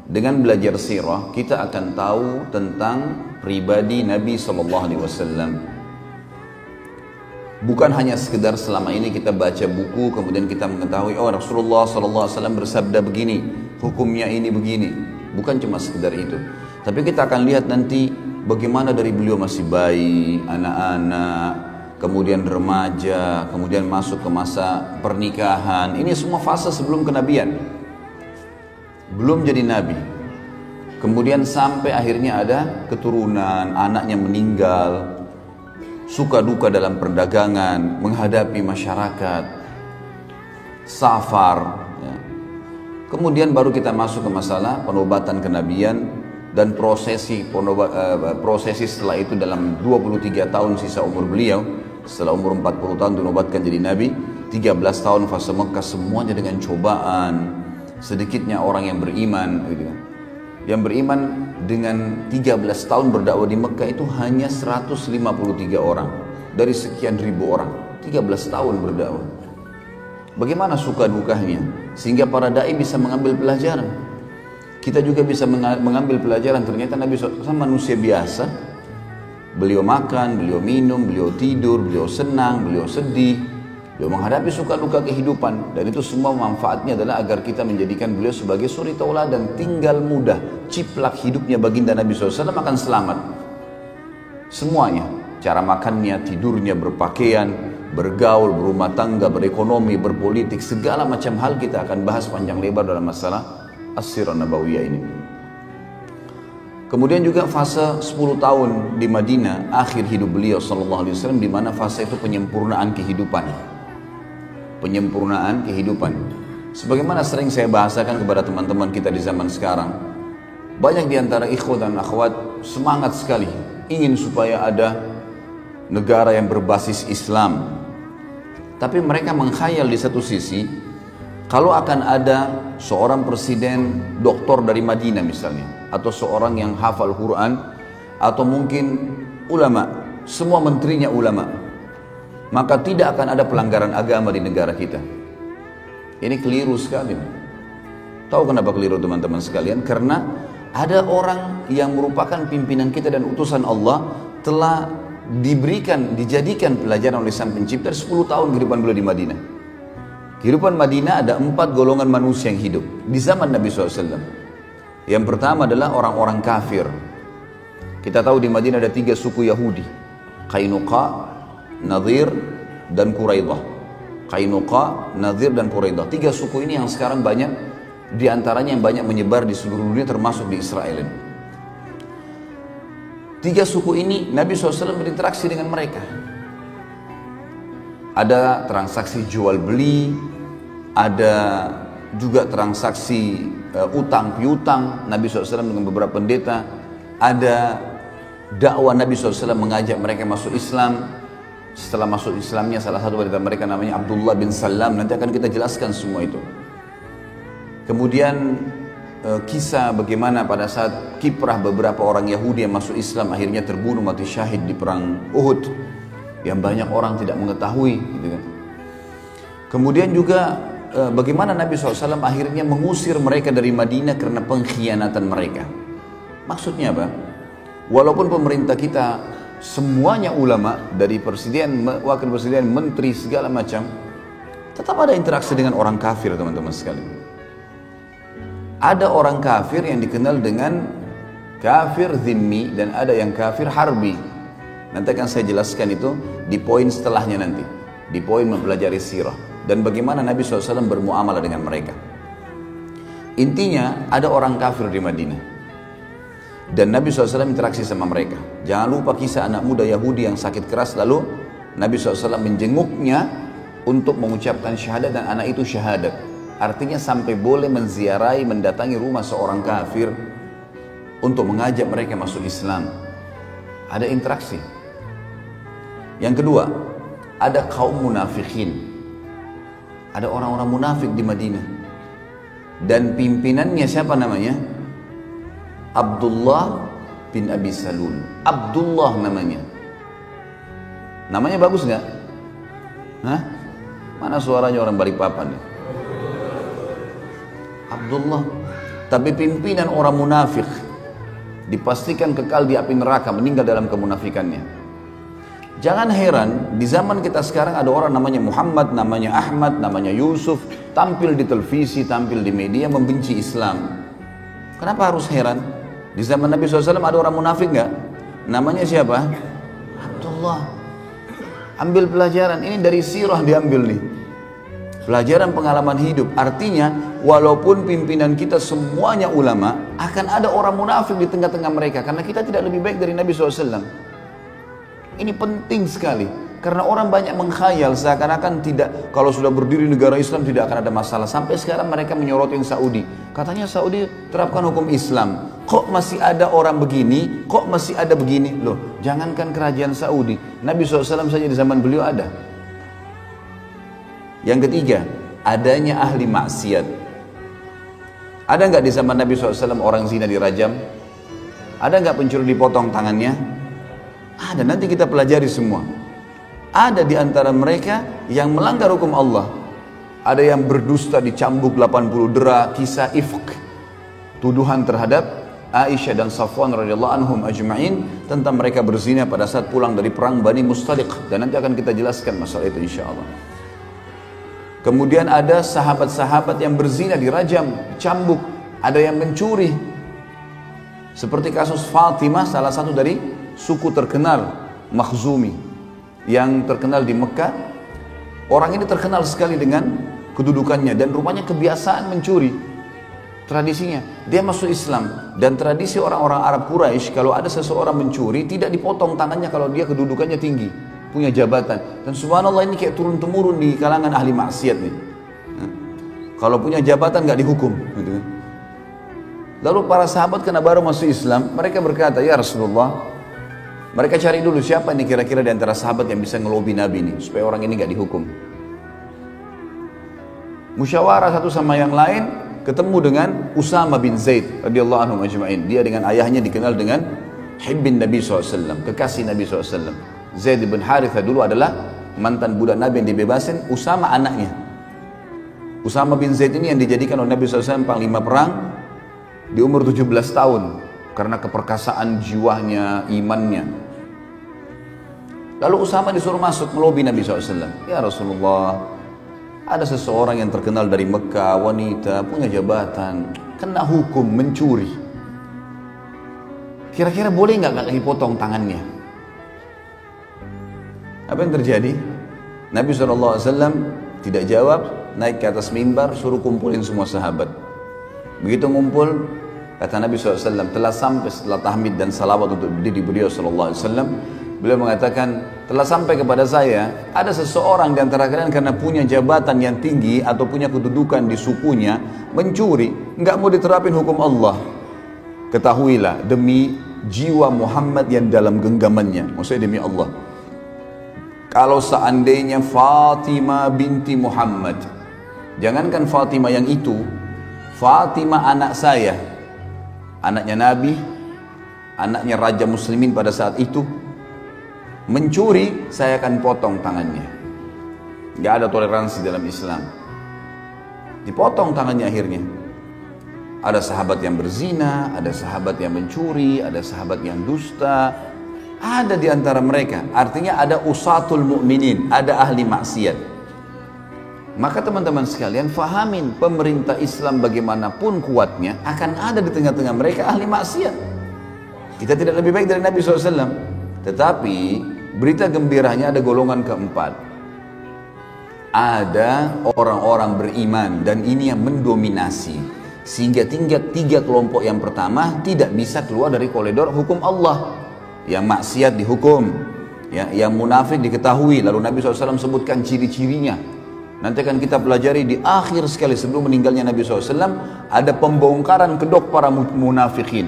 Dengan belajar sirah kita akan tahu tentang pribadi Nabi SAW. Bukan hanya sekedar selama ini kita baca buku kemudian kita mengetahui oh Rasulullah SAW bersabda begini, hukumnya ini begini. Bukan cuma sekedar itu. Tapi kita akan lihat nanti bagaimana dari beliau masih bayi, anak-anak, kemudian remaja, kemudian masuk ke masa pernikahan. Ini semua fase sebelum kenabian. Belum jadi nabi. Kemudian sampai akhirnya ada keturunan, anaknya meninggal, suka duka dalam perdagangan, menghadapi masyarakat, safar. Ya. Kemudian baru kita masuk ke masalah penobatan kenabian dan prosesi setelah itu dalam 23 tahun sisa umur beliau. Setelah umur 40 tahun dinobatkan jadi nabi, 13 tahun fase Mekah semuanya dengan cobaan. Sedikitnya orang yang beriman gitu kan. Yang beriman dengan 13 tahun berdakwah di Mekah itu hanya 153 orang dari sekian ribu orang. 13 tahun berdakwah. Bagaimana suka dukanya sehingga para dai bisa mengambil pelajaran. Kita juga bisa mengambil pelajaran. Ternyata Nabi SAW manusia biasa. Beliau makan, beliau minum, beliau tidur, beliau senang, beliau sedih, beliau menghadapi suka duka kehidupan. Dan itu semua manfaatnya adalah agar kita menjadikan beliau sebagai suri tauladan. Tinggal mudah, ciplak hidupnya baginda Nabi SAW akan selamat. Semuanya, cara makannya, tidurnya, berpakaian, bergaul, berumah tangga, berekonomi, berpolitik, segala macam hal kita akan bahas panjang lebar dalam masalah As-Sirah Nabawiyah ini. Kemudian juga fase 10 tahun di Madinah, akhir hidup beliau sallallahu alaihi wasallam, di mana fase itu penyempurnaan kehidupan. Penyempurnaan kehidupan. Sebagaimana sering saya bahasakan kepada teman-teman kita di zaman sekarang, banyak di antara ikhwah dan akhwat semangat sekali ingin supaya ada negara yang berbasis Islam. Tapi mereka mengkhayal di satu sisi, kalau akan ada seorang presiden doktor dari Madinah misalnya, atau seorang yang hafal Quran, atau mungkin ulama, semua menterinya ulama, maka tidak akan ada pelanggaran agama di negara kita. Ini keliru sekali. Tahu kenapa keliru teman-teman sekalian? Karena ada orang yang merupakan pimpinan kita dan utusan Allah telah dijadikan pelajaran oleh Sang Pencipta 10 tahun kehidupan beliau di Madinah. Kehidupan Madinah ada 4 golongan manusia yang hidup di zaman Nabi SAW. Yang pertama adalah orang-orang kafir. Kita tahu di Madinah ada 3 suku Yahudi. Qainuqa, Nadhir, dan Quraidah. Qainuqa, Nadhir, dan Quraidah. 3 suku ini yang sekarang banyak, di antaranya yang banyak menyebar di seluruh dunia termasuk di Israel. 3 suku ini Nabi SAW berinteraksi dengan mereka. Ada transaksi jual beli, ada juga transaksi utang piutang Nabi SAW dengan beberapa pendeta, ada dakwah Nabi SAW mengajak mereka masuk Islam. Setelah masuk Islamnya salah satu dari mereka namanya Abdullah bin Salam, nanti akan kita jelaskan semua itu. Kemudian kisah bagaimana pada saat kiprah beberapa orang Yahudi yang masuk Islam akhirnya terbunuh mati syahid di perang Uhud, yang banyak orang tidak mengetahui gitu kan. Kemudian juga bagaimana Nabi SAW akhirnya mengusir mereka dari Madinah karena pengkhianatan mereka. Maksudnya apa? Walaupun pemerintah kita semuanya ulama, dari presiden, wakil presiden, menteri, segala macam, tetap ada interaksi dengan orang kafir teman-teman sekalian. Ada orang kafir yang dikenal dengan kafir zimmi dan ada yang kafir harbi. Nanti akan saya jelaskan itu di poin setelahnya nanti, di poin mempelajari sirah dan bagaimana Nabi SAW bermuamalah dengan mereka. Intinya ada orang kafir di Madinah dan Nabi SAW interaksi sama mereka. Jangan lupa kisah anak muda Yahudi yang sakit keras, lalu Nabi SAW menjenguknya untuk mengucapkan syahadat dan anak itu syahadat. Artinya sampai boleh menziarahi, mendatangi rumah seorang kafir untuk mengajak mereka masuk Islam. Ada interaksi. Yang kedua, ada kaum munafikin. Ada orang-orang munafik di Madinah. Dan pimpinannya siapa namanya? Abdullah bin Abi Salul. Abdullah namanya. Namanya bagus nggak? Hah? Mana suaranya orang Balikpapan nih? Abdullah. Tapi pimpinan orang munafik dipastikan kekal di api neraka, meninggal dalam kemunafikannya. Jangan heran, di zaman kita sekarang ada orang namanya Muhammad, namanya Ahmad, namanya Yusuf, tampil di televisi, tampil di media, membenci Islam. Kenapa harus heran? Di zaman Nabi SAW ada orang munafik nggak? Namanya siapa? Abdullah. Ambil pelajaran, ini dari sirah diambil nih. Pelajaran pengalaman hidup. Artinya, walaupun pimpinan kita semuanya ulama, akan ada orang munafik di tengah-tengah mereka. Karena kita tidak lebih baik dari Nabi SAW. Ini penting sekali, karena orang banyak mengkhayal seakan-akan tidak, kalau sudah berdiri negara Islam tidak akan ada masalah. Sampai sekarang mereka menyorotin Saudi, katanya Saudi terapkan hukum Islam, kok masih ada orang begini, kok masih ada begini. Loh, jangankan kerajaan Saudi, Nabi SAW saja di zaman beliau ada. Yang ketiga, adanya ahli maksiat. Ada nggak di zaman Nabi SAW orang zina dirajam? Ada nggak pencuri dipotong tangannya? Ada, nanti kita pelajari semua. Ada di antara mereka yang melanggar hukum Allah. Ada yang berdusta dicambuk 80 dera, kisah ifk. Tuduhan terhadap Aisyah dan Safwan radhiyallahu anhum ajma'in tentang mereka berzina pada saat pulang dari perang Bani Mustaliq. Dan nanti akan kita jelaskan masalah itu insyaAllah. Kemudian ada sahabat-sahabat yang berzina dirajam, dicambuk. Ada yang mencuri. Seperti kasus Fatimah, salah satu dari suku terkenal Makhzumi yang terkenal di Mekah. Orang ini terkenal sekali dengan kedudukannya dan rupanya kebiasaan mencuri. Tradisinya dia masuk Islam, dan tradisi orang-orang Arab Quraisy kalau ada seseorang mencuri tidak dipotong tangannya kalau dia kedudukannya tinggi, punya jabatan. Dan subhanallah ini kayak turun-temurun di kalangan ahli maksiat nih. Kalau punya jabatan nggak dihukum gitu. Lalu para sahabat karena baru masuk Islam, mereka berkata, ya Rasulullah, mereka cari dulu siapa nih kira-kira di antara sahabat yang bisa ngelobi Nabi nih supaya orang ini gak dihukum. Musyawarah satu sama yang lain, ketemu dengan Usama bin Zaid radhiyallahu anhu ajma'in. Dia dengan ayahnya dikenal dengan Hibbin Nabi SAW, kekasih Nabi SAW. Zaid bin Harithah dulu adalah mantan budak Nabi yang dibebasin, Usama anaknya. Usama bin Zaid ini yang dijadikan oleh Nabi SAW panglima perang di umur 17 tahun. Karena keperkasaan jiwanya, imannya. Lalu Usama disuruh masuk melobi Nabi SAW. Ya Rasulullah, ada seseorang yang terkenal dari Mekah, wanita, punya jabatan, kena hukum mencuri. Kira-kira boleh nggak dipotong tangannya? Apa yang terjadi? Nabi SAW tidak jawab, naik ke atas mimbar, suruh kumpulin semua sahabat. Begitu ngumpul, kata Nabi SAW, telah sampai setelah tahmid dan salawat untuk diri beliau SAW, beliau mengatakan, telah sampai kepada saya, ada seseorang di antara kalian karena punya jabatan yang tinggi atau punya kedudukan di sukunya, mencuri, nggak mau diterapin hukum Allah. Ketahuilah, demi jiwa Muhammad yang dalam genggamannya, maksudnya demi Allah. Kalau seandainya Fatimah binti Muhammad, jangankan Fatimah yang itu, Fatimah anak saya, anaknya Nabi, anaknya Raja Muslimin pada saat itu, mencuri, saya akan potong tangannya. Gak ada toleransi dalam Islam. Dipotong tangannya akhirnya. Ada sahabat yang berzina, ada sahabat yang mencuri, ada sahabat yang dusta. Ada di antara mereka. Artinya ada usatul mu'minin, ada ahli maksiat. Maka teman-teman sekalian, fahamin pemerintah Islam bagaimanapun kuatnya akan ada di tengah-tengah mereka ahli maksiat. Kita tidak lebih baik dari Nabi SAW. Tetapi berita gembiranya ada golongan keempat. Ada orang-orang beriman dan ini yang mendominasi. Sehingga tiga kelompok yang pertama tidak bisa keluar dari koridor hukum Allah. Yang maksiat dihukum, yang munafik diketahui. Lalu Nabi SAW sebutkan ciri-cirinya. Nanti akan kita pelajari di akhir sekali sebelum meninggalnya Nabi SAW, ada pembongkaran kedok para munafikin.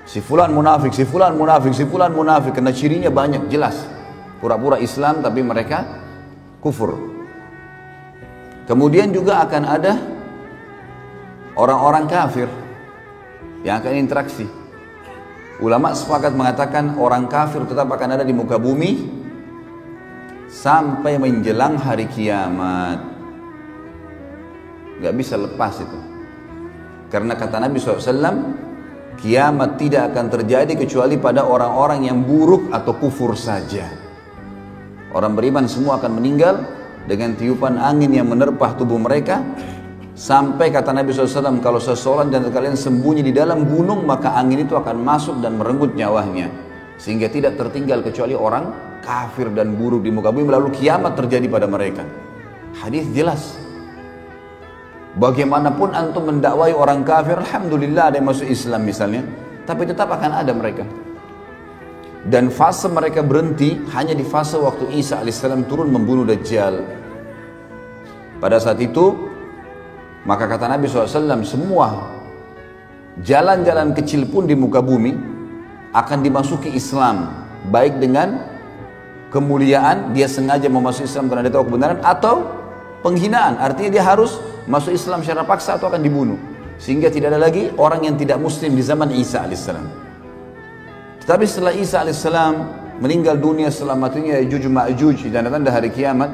Si fulan munafik, si fulan munafik, si fulan munafik, karena cirinya banyak, jelas. Pura-pura Islam tapi mereka kufur. Kemudian juga akan ada orang-orang kafir yang akan interaksi. Ulama sepakat mengatakan orang kafir tetap akan ada di muka bumi sampai menjelang hari kiamat. Gak bisa lepas itu. Karena kata Nabi SAW, kiamat tidak akan terjadi kecuali pada orang-orang yang buruk atau kufur saja. Orang beriman semua akan meninggal dengan tiupan angin yang menerpah tubuh mereka. Sampai kata Nabi SAW, kalau seseorang dan kalian sembunyi di dalam gunung, maka angin itu akan masuk dan merenggut nyawanya. Sehingga tidak tertinggal kecuali orang kafir dan buruk di muka bumi, lalu kiamat terjadi pada mereka. Hadis jelas. Bagaimanapun antum mendakwai orang kafir, alhamdulillah ada yang masuk Islam misalnya, tapi tetap akan ada mereka. Dan fase mereka berhenti hanya di fase waktu Isa alaihissalam turun membunuh Dajjal. Pada saat itu, maka kata Nabi SAW, semua jalan-jalan kecil pun di muka bumi akan dimasuki Islam, baik dengan kemuliaan, dia sengaja memasuki Islam karena dia tahu kebenaran, atau penghinaan, artinya dia harus masuk Islam secara paksa atau akan dibunuh. Sehingga tidak ada lagi orang yang tidak muslim di zaman Isa alaihissalam. Tetapi setelah Isa alaihissalam meninggal dunia, setelah matinya Ya'juj Ma'juj, tanda-tanda hari kiamat,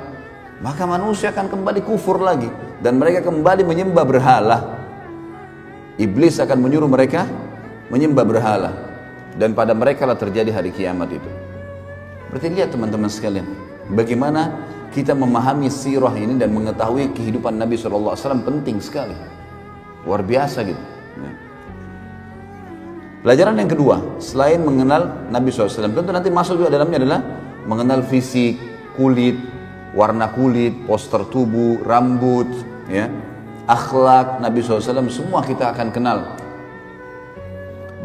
maka manusia akan kembali kufur lagi dan mereka kembali menyembah berhala. Iblis akan menyuruh mereka menyembah berhala, dan pada mereka lah terjadi hari kiamat itu. Berarti lihat teman-teman sekalian, bagaimana kita memahami sirah ini dan mengetahui kehidupan Nabi SAW penting sekali. Luar biasa gitu. Pelajaran yang kedua, selain mengenal Nabi SAW, tentu nanti masuk juga dalamnya adalah mengenal fisik, kulit, warna kulit, postur tubuh, rambut, ya, akhlak Nabi SAW, semua kita akan kenal.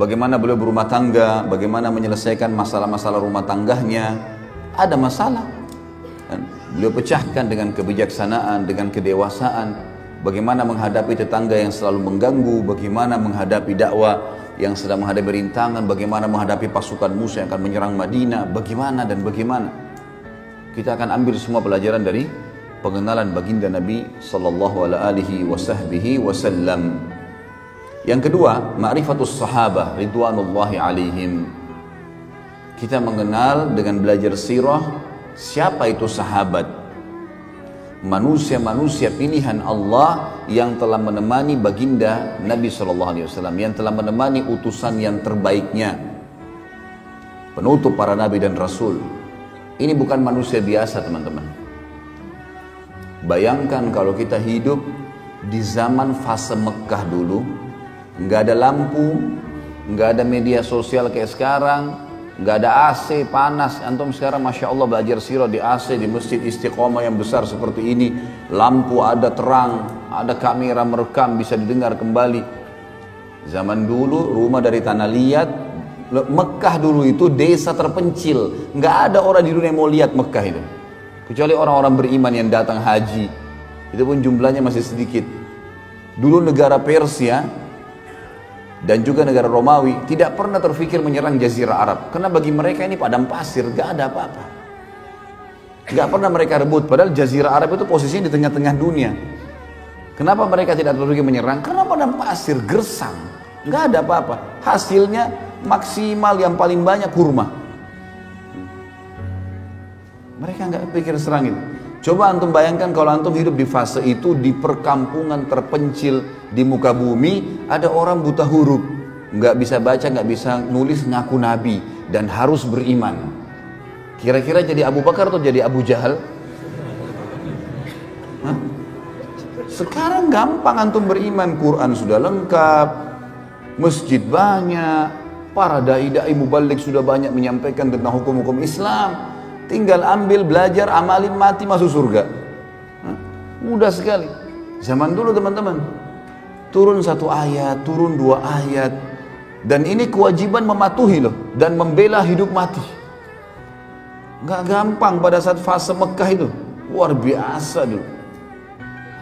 Bagaimana beliau berumah tangga, bagaimana menyelesaikan masalah-masalah rumah tangganya. Ada masalah, beliau pecahkan dengan kebijaksanaan, dengan kedewasaan. Bagaimana menghadapi tetangga yang selalu mengganggu, bagaimana menghadapi dakwah yang sedang menghadapi rintangan, bagaimana menghadapi pasukan musuh yang akan menyerang Madinah, bagaimana dan bagaimana. Kita akan ambil semua pelajaran dari pengenalan baginda Nabi sallallahu alaihi wasallam. Yang kedua, ma'rifatus sahabah ridwanullahi alaihim. Kita mengenal dengan belajar sirah siapa itu sahabat. Manusia-manusia pilihan Allah yang telah menemani baginda Nabi SAW, yang telah menemani utusan yang terbaiknya, penutup para nabi dan rasul. Ini bukan manusia biasa teman-teman. Bayangkan kalau kita hidup di zaman fase Mekah dulu, nggak ada lampu, nggak ada media sosial kayak sekarang, nggak ada AC, panas. Antum sekarang Masya Allah belajar sirah di AC, di masjid Istiqomah yang besar seperti ini, lampu ada, terang, ada kamera merekam, bisa didengar kembali. Zaman dulu rumah dari tanah liat, Mekah dulu itu desa terpencil, nggak ada orang di dunia yang mau lihat Mekah itu, kecuali orang-orang beriman yang datang haji, itu pun jumlahnya masih sedikit. Dulu negara Persia dan juga negara Romawi tidak pernah terfikir menyerang Jazirah Arab, karena bagi mereka ini padang pasir, gak ada apa-apa, gak pernah mereka rebut. Padahal Jazirah Arab itu posisinya di tengah-tengah dunia. Kenapa mereka tidak terfikir menyerang? Karena padang pasir, gersang, gak ada apa-apa. Hasilnya maksimal yang paling banyak kurma. Mereka gak pikir serang itu. Coba antum bayangkan kalau antum hidup di fase itu, di perkampungan terpencil di muka bumi, ada orang buta huruf, nggak bisa baca, nggak bisa nulis, ngaku nabi dan harus beriman. Kira-kira jadi Abu Bakar atau jadi Abu Jahal? Hah? Sekarang gampang antum beriman, Quran sudah lengkap, masjid banyak, para dai-dai mubalik sudah banyak menyampaikan tentang hukum-hukum Islam. Tinggal ambil, belajar, amalin, mati, masuk surga. Mudah sekali. Zaman dulu teman-teman, turun satu ayat, turun dua ayat, dan ini kewajiban mematuhi loh, dan membela hidup mati. Gak gampang pada saat fase Mekah itu, luar biasa dulu.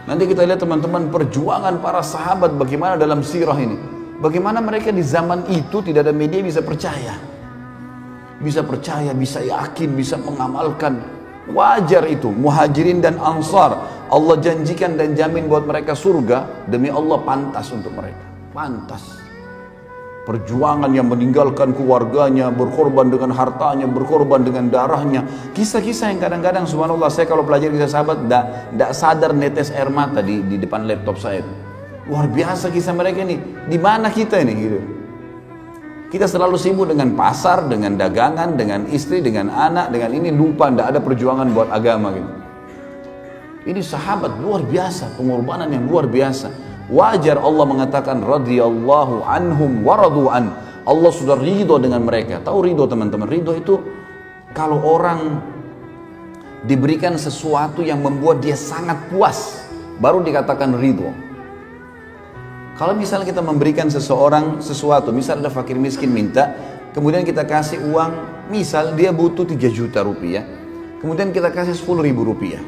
Nanti kita lihat teman-teman perjuangan para sahabat bagaimana dalam sirah ini, bagaimana mereka di zaman itu tidak ada media bisa percaya. Bisa percaya, bisa yakin, bisa mengamalkan. Wajar itu, muhajirin dan ansar, Allah janjikan dan jamin buat mereka surga. Demi Allah pantas untuk mereka, pantas. Perjuangan yang meninggalkan keluarganya, berkorban dengan hartanya, berkorban dengan darahnya. Kisah-kisah yang kadang-kadang subhanallah, saya kalau pelajari kisah sahabat tidak sadar netes air mata di depan laptop saya. Luar biasa kisah mereka ini. Di mana kita ini gitu? Kita selalu sibuk dengan pasar, dengan dagangan, dengan istri, dengan anak, dengan ini, lupa tidak ada perjuangan buat agama gitu. Ini sahabat luar biasa, pengorbanan yang luar biasa. Wajar Allah mengatakan radhiyallahu anhum wa radu an. Allah sudah ridho dengan mereka. Tahu ridho teman-teman? Ridho itu kalau orang diberikan sesuatu yang membuat dia sangat puas, baru dikatakan ridho. Kalau misalnya kita memberikan seseorang sesuatu, misal ada fakir miskin minta, kemudian kita kasih uang, misal dia butuh 3 juta rupiah, kemudian kita kasih 10 ribu rupiah.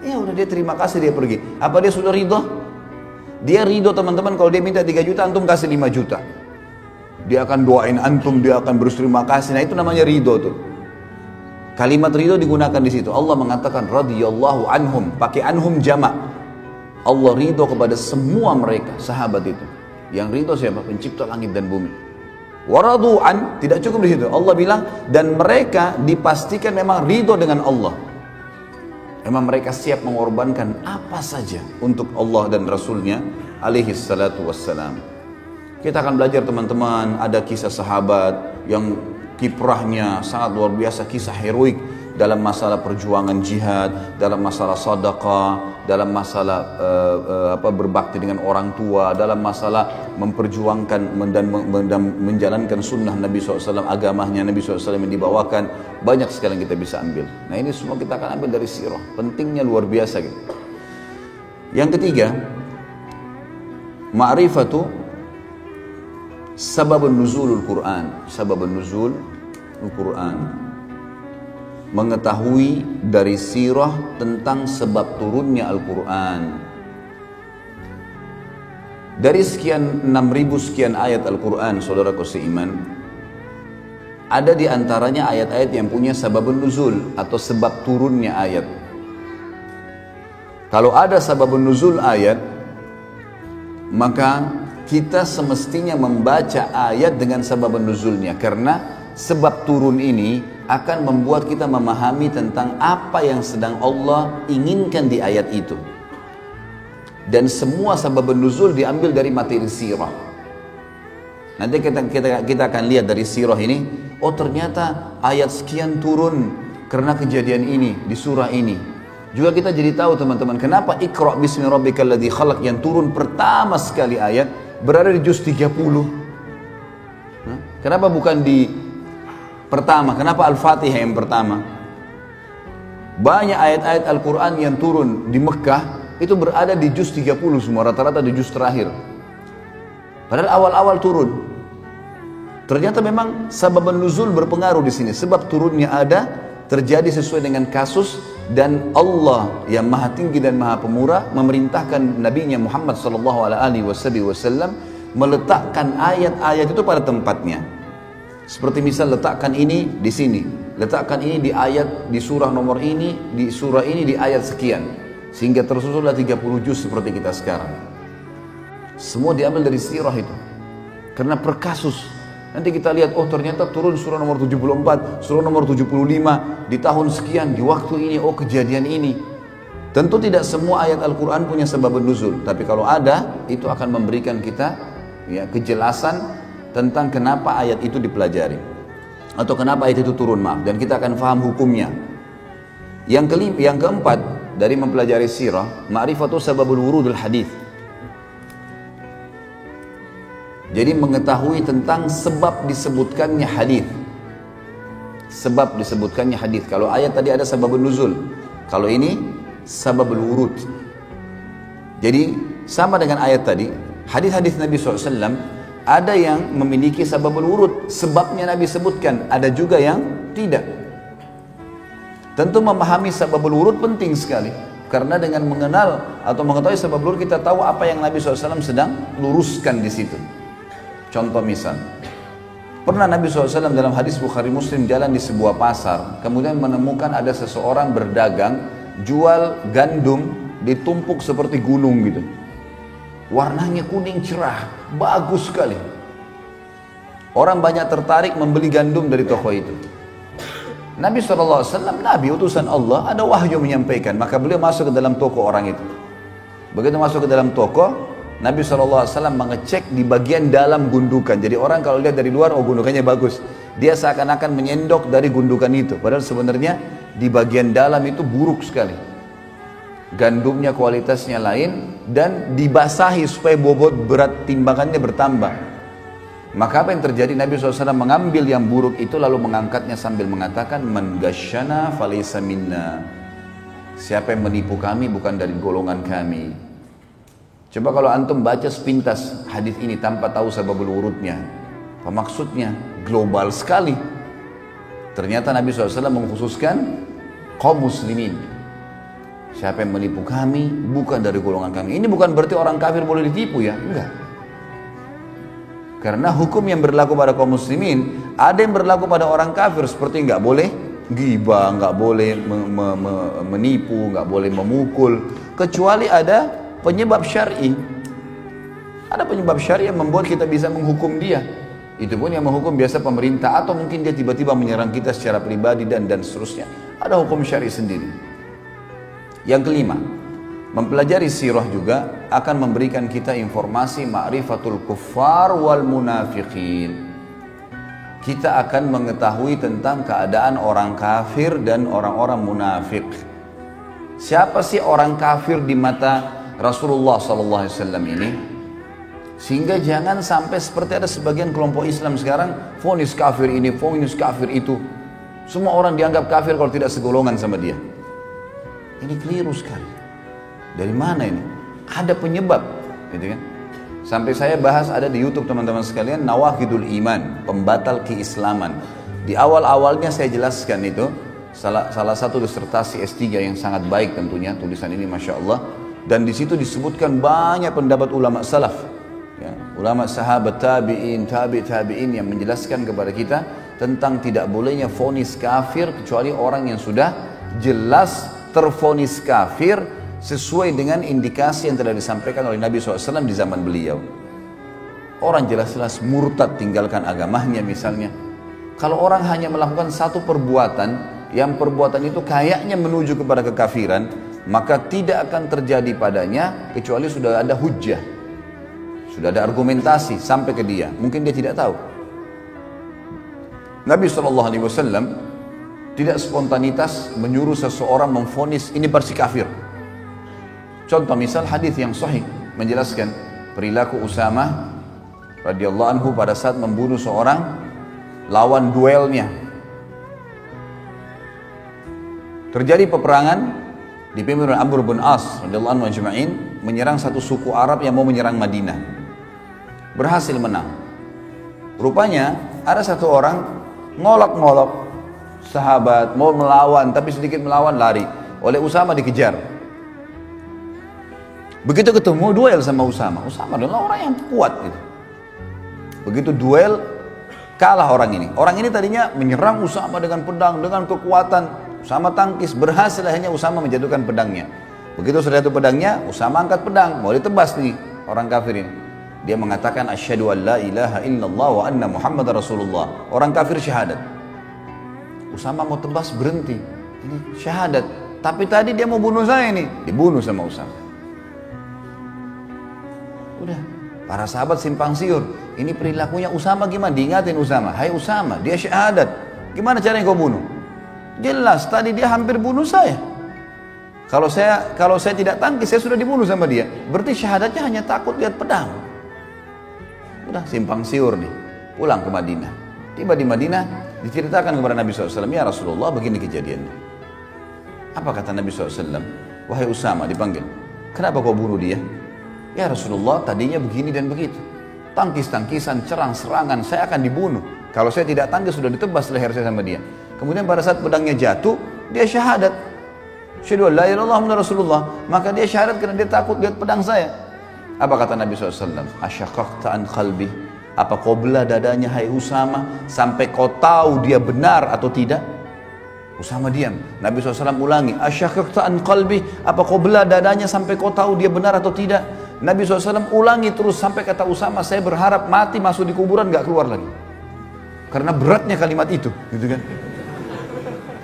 Ya udah, dia terima kasih, dia pergi. Apa dia sudah ridho? Dia ridho teman-teman kalau dia minta 3 juta, antum kasih 5 juta. Dia akan doain antum, dia akan berterima kasih. Nah itu namanya ridho tuh. Kalimat ridho digunakan di situ. Allah mengatakan radhiyallahu anhum, pakai anhum jamak. Allah ridho kepada semua mereka, sahabat itu. Yang ridho siapa? Pencipta langit dan bumi. Waradu'an, tidak cukup di situ. Allah bilang, dan mereka dipastikan memang ridho dengan Allah. Memang mereka siap mengorbankan apa saja untuk Allah dan Rasulnya alaihi salatu wassalam. Kita akan belajar teman-teman, ada kisah sahabat yang kiprahnya sangat luar biasa, kisah heroik dalam masalah perjuangan jihad, dalam masalah sedekah, dalam masalah berbakti dengan orang tua, dalam masalah memperjuangkan dan menjalankan sunnah Nabi SAW, agamanya Nabi SAW yang dibawakan. Banyak sekali yang kita bisa ambil. Nah ini semua kita akan ambil dari sirah. Pentingnya luar biasa gitu. Yang ketiga, ma'rifatu sababun nuzulul Quran. Sababun nuzul Al-Quran, mengetahui dari sirah tentang sebab turunnya Al-Quran. Dari sekian 6.000 sekian ayat Al-Quran, saudaraku seiman, ada di antaranya ayat-ayat yang punya sababun nuzul atau sebab turunnya ayat. Kalau ada sababun nuzul ayat, maka kita semestinya membaca ayat dengan sababun nuzulnya, karena sebab turun ini akan membuat kita memahami tentang apa yang sedang Allah inginkan di ayat itu. Dan semua sabab nuzul diambil dari materi sirah. Nanti kita akan lihat dari sirah ini, oh ternyata ayat sekian turun karena kejadian ini di surah ini. Juga kita jadi tahu teman-teman, kenapa Iqra bismi rabbikal ladzi khalaq yang turun pertama sekali ayat berada di juz 30. Kenapa bukan di pertama? Kenapa Al-Fatihah yang pertama? Banyak ayat-ayat Al-Quran yang turun di Mekah itu berada di juz 30 semua, rata-rata di juz terakhir. Padahal awal-awal turun. Ternyata memang sabab nuzul berpengaruh di sini. Sebab turunnya ada, terjadi sesuai dengan kasus, dan Allah yang Maha Tinggi dan Maha Pemurah memerintahkan Nabi-Nya Muhammad SAW meletakkan ayat-ayat itu pada tempatnya. Seperti misal letakkan ini di sini, letakkan ini di ayat di surah nomor ini, di surah ini di ayat sekian, sehingga tersusunlah 30 juz seperti kita sekarang. Semua diambil dari sirah itu, karena per kasus. Nanti kita lihat, oh ternyata turun surah nomor 74, surah nomor 75 di tahun sekian, di waktu ini, oh kejadian ini. Tentu tidak semua ayat Al-Quran punya sebab nuzul, tapi kalau ada, itu akan memberikan kita ya kejelasan tentang kenapa ayat itu dipelajari atau kenapa ayat itu turun, dan kita akan faham hukumnya. Yang keempat dari mempelajari sirah, ma'rifatu sababul wurudul hadis. Jadi mengetahui tentang sebab disebutkannya hadis. Sebab disebutkannya hadis. Kalau ayat tadi ada sababul nuzul, kalau ini sababul wurud. Jadi sama dengan ayat tadi, hadis-hadis Nabi SAW ada yang memiliki sababul wurud, sebabnya Nabi sebutkan, ada juga yang tidak. Tentu memahami sababul wurud penting sekali, karena dengan mengenal atau mengetahui sababul wurud kita tahu apa yang Nabi SAW sedang luruskan di situ. Contoh misal, pernah Nabi SAW dalam hadis Bukhari Muslim jalan di sebuah pasar, kemudian menemukan ada seseorang berdagang jual gandum ditumpuk seperti gunung gitu. Warnanya kuning cerah, bagus sekali. Orang banyak tertarik membeli gandum dari toko itu. Nabi SAW, Nabi utusan Allah, ada wahyu menyampaikan, maka beliau masuk ke dalam toko orang itu. Begitu masuk ke dalam toko, Nabi SAW mengecek di bagian dalam gundukan. Jadi orang kalau lihat dari luar, oh gundukannya bagus. Dia seakan-akan menyendok dari gundukan itu. Padahal sebenarnya di bagian dalam itu buruk sekali. Gandumnya kualitasnya lain dan dibasahi supaya bobot berat timbangannya bertambah. Maka apa yang terjadi? Nabi SAW mengambil yang buruk itu lalu mengangkatnya sambil mengatakan, Man ghasyana falaysa minna. Siapa yang menipu kami bukan dari golongan kami. Coba kalau antum baca sepintas hadis ini tanpa tahu sababul wurudnya, apa maksudnya? Global sekali. Ternyata Nabi SAW mengkhususkan kaum muslimin. Siapa yang menipu kami bukan dari golongan kami. Ini bukan berarti orang kafir boleh ditipu ya, enggak. Karena hukum yang berlaku pada kaum muslimin ada yang berlaku pada orang kafir, seperti enggak boleh ghibah, enggak boleh menipu, enggak boleh memukul, kecuali ada penyebab syar'i. Ada penyebab syar'i yang membuat kita bisa menghukum dia. Itu pun yang menghukum biasa pemerintah, atau mungkin dia tiba-tiba menyerang kita secara pribadi dan seterusnya. Ada hukum syar'i sendiri. Yang kelima, mempelajari sirah juga akan memberikan kita informasi ma'rifatul kuffar wal munafiqin. Kita akan mengetahui tentang keadaan orang kafir dan orang-orang munafik. Siapa sih orang kafir di mata Rasulullah SAW ini? Sehingga jangan sampai seperti ada sebagian kelompok Islam sekarang, vonis kafir ini, vonis kafir itu. Semua orang dianggap kafir kalau tidak segolongan sama dia. Ini keliru sekali. Dari mana ini? Ada penyebab, gitu kan? Sampai saya bahas ada di YouTube teman-teman sekalian, Nawaqidul Iman, pembatal keislaman. Di awal-awalnya saya jelaskan itu, salah satu disertasi S3 yang sangat baik tentunya, tulisan ini Masya Allah. Dan di situ disebutkan banyak pendapat ulama salaf, ya, ulama sahabat tabi'in, tabi'in yang menjelaskan kepada kita tentang tidak bolehnya vonis kafir kecuali orang yang sudah jelas tervonis kafir sesuai dengan indikasi yang telah disampaikan oleh Nabi SAW di zaman beliau. Orang jelas-jelas murtad tinggalkan agamanya misalnya. Kalau orang hanya melakukan satu perbuatan, yang perbuatan itu kayaknya menuju kepada kekafiran, maka tidak akan terjadi padanya kecuali sudah ada hujjah, sudah ada argumentasi sampai ke dia. Mungkin dia tidak tahu. Nabi SAW tidak spontanitas menyuruh seseorang memvonis ini pasti kafir. Contoh misal hadis yang sahih menjelaskan perilaku Usamah radhiyallahu anhu pada saat membunuh seorang lawan duelnya. Terjadi peperangan dipimpin oleh Amr bin As radhiyallahu anhu ajma'in, menyerang satu suku Arab yang mau menyerang Madinah. Berhasil menang. Rupanya ada satu orang ngolok-ngolok sahabat, mau melawan tapi sedikit melawan, lari. Oleh Usama dikejar. Begitu ketemu duel sama Usama. Usama adalah orang yang kuat gitu. Begitu duel kalah orang ini. Orang ini tadinya menyerang Usama dengan pedang, dengan kekuatan. Usama tangkis, berhasil akhirnya Usama menjatuhkan pedangnya. Begitu sudah jatuh pedangnya, Usama angkat pedang, mau ditebas nih orang kafir ini. Dia mengatakan asyhadu an la ilaha illallah wa anna Muhammad Rasulullah. Orang kafir syahadat. Usama mau tebas, berhenti. Ini syahadat. Tapi tadi dia mau bunuh saya nih, dibunuh sama Usama. Udah, para sahabat simpang siur. Ini perilakunya Usama gimana? Diingatin Usama, hai Usama, dia syahadat. Gimana caranya kau bunuh? Jelas tadi dia hampir bunuh saya. Kalau saya tidak tangkis, saya sudah dibunuh sama dia. Berarti syahadatnya hanya takut lihat pedang. Udah simpang siur nih, pulang ke Madinah. Tiba di Madinah, diceritakan kepada Nabi SAW, ya Rasulullah begini kejadiannya. Apa kata Nabi SAW? Wahai Usama, dipanggil, kenapa kau bunuh dia? Ya Rasulullah, tadinya begini dan begitu. Tangkis-tangkisan, serang-serangan, saya akan dibunuh. Kalau saya tidak tangkis, sudah ditebas leher saya sama dia. Kemudian pada saat pedangnya jatuh, dia syahadat. Asyhadu an la ilaha illallah Muhammadur Rasulullah. Maka dia syahadat karena dia takut lihat pedang saya. Apa kata Nabi SAW? Asyaqaqta an qalbi. Apa kau belah dadanya hai Usama sampai kau tahu dia benar atau tidak? Usama diam. Nabi SAW ulangi. Asyaqaqta an qalbi. Apa kau belah dadanya sampai kau tahu dia benar atau tidak? Nabi SAW ulangi terus sampai kata Usama, saya berharap mati masuk di kuburan gak keluar lagi. Karena beratnya kalimat itu, gitu kan?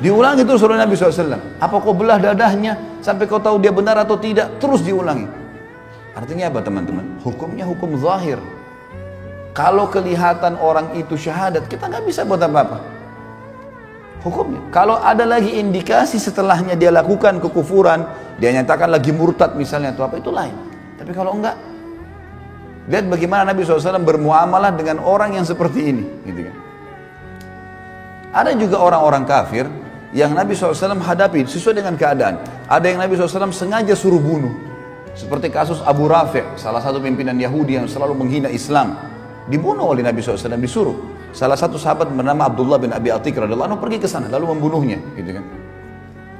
Diulangi terus oleh Nabi SAW. Apa kau belah dadahnya sampai kau tahu dia benar atau tidak? Terus diulangi. Artinya apa teman-teman? Hukumnya hukum zahir. Kalau kelihatan orang itu syahadat, kita nggak bisa buat apa-apa. Hukumnya. Kalau ada lagi indikasi setelahnya dia lakukan kekufuran, dia nyatakan lagi murtad misalnya atau apa, itu lain. Tapi kalau enggak, lihat bagaimana Nabi SAW bermuamalah dengan orang yang seperti ini, gitu kan. Ada juga orang-orang kafir yang Nabi SAW hadapi sesuai dengan keadaan. Ada yang Nabi SAW sengaja suruh bunuh. Seperti kasus Abu Rafi', salah satu pimpinan Yahudi yang selalu menghina Islam. Dibunuh oleh Nabi SAW, disuruh. Salah satu sahabat bernama Abdullah bin Abi Atiq radhiyallahu anhu pergi ke sana lalu membunuhnya, gitu kan.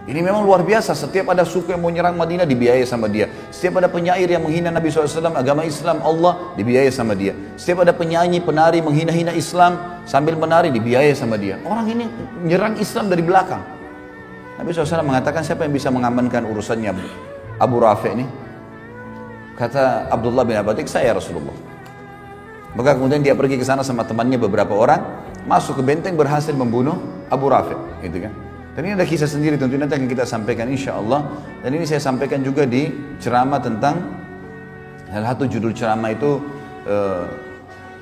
Ini memang luar biasa. Setiap ada suku yang mau nyerang Madinah dibiayai sama dia. Setiap ada penyair yang menghina Nabi SAW, agama Islam, Allah, dibiayai sama dia. Setiap ada penyanyi, penari menghina-hina Islam sambil menari, dibiayai sama dia. Orang ini nyerang Islam dari belakang. Nabi SAW mengatakan, siapa yang bisa mengamankan urusannya Abu Rafi' ini? Kata Abdullah bin Abi Atiq, saya Rasulullah. Maka kemudian dia pergi ke sana sama temannya beberapa orang, masuk ke benteng, berhasil membunuh Abu Rafi', gitu kan. Dan ini ada kisah sendiri, tentu nanti akan kita sampaikan insya Allah. Dan ini saya sampaikan juga di ceramah tentang salah satu judul ceramah itu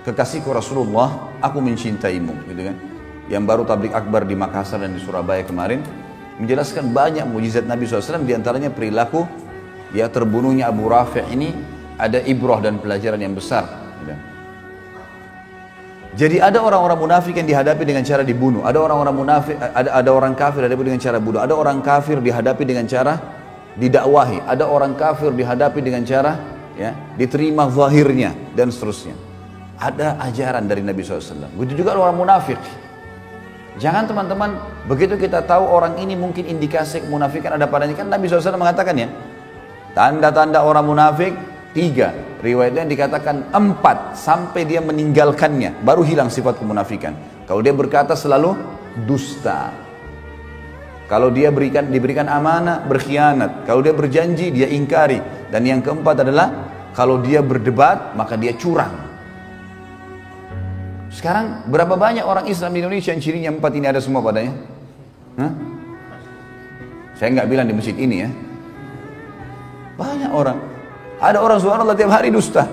Kekasihku Rasulullah, Aku Mencintaimu, gitu kan. Yang baru tablik akbar di Makassar dan di Surabaya kemarin, menjelaskan banyak mujizat Nabi SAW, diantaranya perilaku ya terbunuhnya Abu Rafi' ini ada ibrah dan pelajaran yang besar, gitu. Jadi ada orang-orang munafik yang dihadapi dengan cara dibunuh, ada orang-orang munafik, ada orang kafir dihadapi dengan cara bunuh, ada orang kafir dihadapi dengan cara didakwahi, ada orang kafir dihadapi dengan cara ya diterima zahirnya dan seterusnya. Ada ajaran dari Nabi SAW. Begitu juga orang munafik. Jangan teman-teman, begitu kita tahu orang ini mungkin indikasi kemunafikan ada padanya, kan Nabi SAW mengatakan ya, tanda-tanda orang munafik 3, riwayatnya dikatakan 4 sampai dia meninggalkannya baru hilang sifat kemunafikan. Kalau dia berkata selalu dusta, kalau dia diberikan amanah berkhianat, kalau dia berjanji dia ingkari, dan yang keempat adalah kalau dia berdebat maka dia curang. Sekarang berapa banyak orang Islam di Indonesia yang cirinya 4 ini ada semua padanya? Hah? Saya nggak bilang di masjid ini ya, banyak orang. Ada orang subhanallah tiap hari dusta.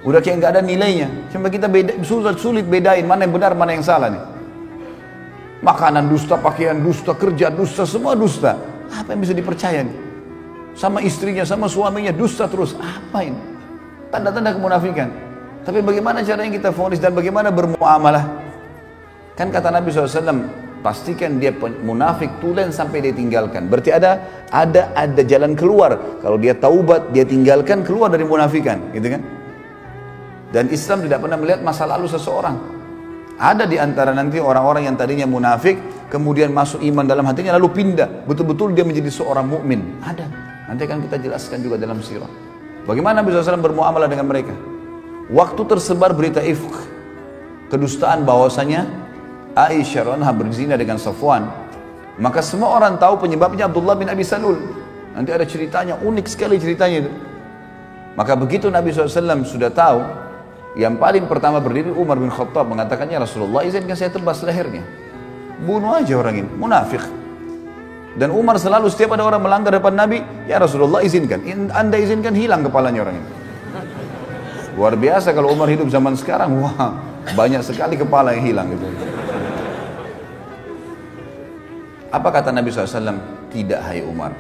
Udah kayak nggak ada nilainya. Cuma kita sulit bedain mana yang benar, mana yang salah nih. Makanan dusta, pakaian dusta, kerja dusta, semua dusta. Apa yang bisa dipercaya nih? Sama istrinya, sama suaminya dusta terus. Apa ini? Tanda-tanda kemunafikan. Tapi bagaimana caranya kita vonis dan bagaimana bermuamalah? Kan kata Nabi SAW, pastikan dia munafik tulen sampai dia tinggalkan. Berarti ada jalan keluar. Kalau dia taubat, dia tinggalkan, keluar dari munafikan, gitu kan? Dan Islam tidak pernah melihat masa lalu seseorang. Ada di antara nanti orang-orang yang tadinya munafik, kemudian masuk iman dalam hatinya lalu pindah, betul-betul dia menjadi seorang mukmin. Ada. Nanti akan kita jelaskan juga dalam sirah. Bagaimana Nabi SAW bermuamalah dengan mereka? Waktu tersebar berita ifk, kedustaan bahwasanya Aisyah radhiyallahu berzina dengan Safwan, maka semua orang tahu penyebabnya Abdullah bin Abi Salul. Nanti ada ceritanya, unik sekali ceritanya itu. Maka begitu Nabi SAW sudah tahu, yang paling pertama berdiri Umar bin Khattab mengatakannya, Rasulullah izinkan saya tebas lehernya, bunuh aja orang ini, munafik. Dan Umar selalu setiap ada orang melanggar depan Nabi, ya Rasulullah izinkan, Anda izinkan hilang kepalanya orang ini. Luar biasa kalau Umar hidup zaman sekarang, wah banyak sekali kepala yang hilang gitu. Apa kata Nabi SAW? Tidak, hai Umar,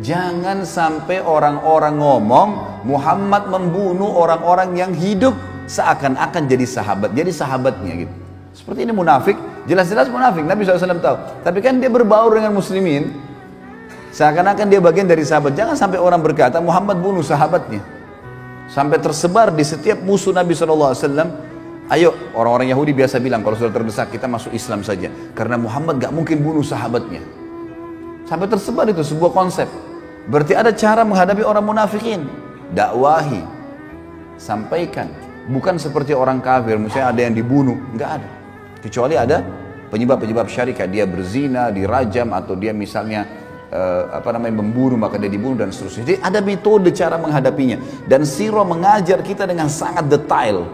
jangan sampai orang-orang ngomong Muhammad membunuh orang-orang yang hidup seakan-akan jadi sahabatnya gitu. Seperti ini munafik, jelas-jelas munafik, Nabi SAW tahu. Tapi kan dia berbaur dengan muslimin, seakan-akan dia bagian dari sahabat. Jangan sampai orang berkata Muhammad bunuh sahabatnya. Sampai tersebar di setiap musuh Nabi SAW. Ayo, orang-orang Yahudi biasa bilang kalau sudah terdesak kita masuk Islam saja, karena Muhammad gak mungkin bunuh sahabatnya. Sampai tersebar itu sebuah konsep. Berarti ada cara menghadapi orang munafikin. Dakwahi, sampaikan. Bukan seperti orang kafir, misalnya ada yang dibunuh, nggak ada. Kecuali ada penyebab-penyebab syarikat, dia berzina, dirajam, atau dia misalnya membunuh maka dia dibunuh dan seterusnya. Jadi ada metode cara menghadapinya, dan sirah mengajar kita dengan sangat detail.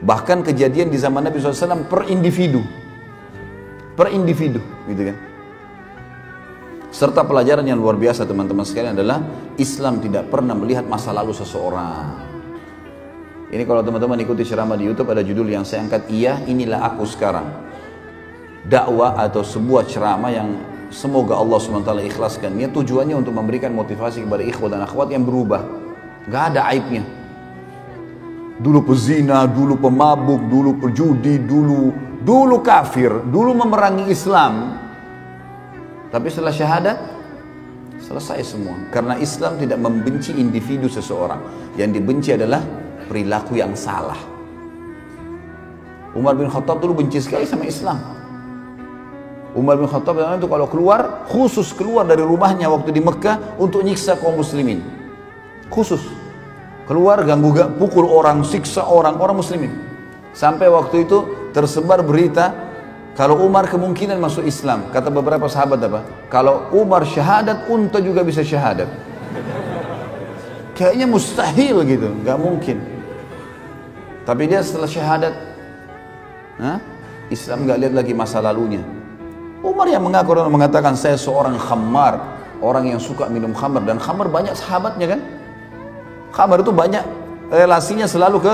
Bahkan kejadian di zaman Nabi SAW per individu, gitu kan. Serta pelajaran yang luar biasa teman-teman sekalian adalah Islam tidak pernah melihat masa lalu seseorang. Ini kalau teman-teman ikuti ceramah di YouTube ada judul yang saya angkat, iya inilah aku sekarang. Dakwah atau sebuah ceramah yang semoga Allah SWT ikhlaskan. Ini tujuannya untuk memberikan motivasi kepada ikhwah dan akhwat yang berubah. Gak ada aibnya. Dulu pezina, dulu pemabuk, dulu perjudi, dulu kafir, dulu memerangi Islam. Tapi setelah syahadat, selesai semua. Karena Islam tidak membenci individu seseorang. Yang dibenci adalah perilaku yang salah. Umar bin Khattab dulu benci sekali sama Islam. Umar bin Khattab itu kalau keluar, khusus keluar dari rumahnya waktu di Mekah untuk nyiksa kaum muslimin. Khusus. Keluar ganggu, pukul orang, siksa orang muslimin. Sampai waktu itu tersebar berita, kalau Umar kemungkinan masuk Islam. Kata beberapa sahabat apa? Kalau Umar syahadat, unta juga bisa syahadat. Kayaknya mustahil gitu, gak mungkin. Tapi dia setelah syahadat, Islam gak lihat lagi masa lalunya. Umar yang mengaku dan mengatakan saya seorang khamar, orang yang suka minum khamar, dan khamar banyak sahabatnya kan? Khamar itu banyak relasinya selalu ke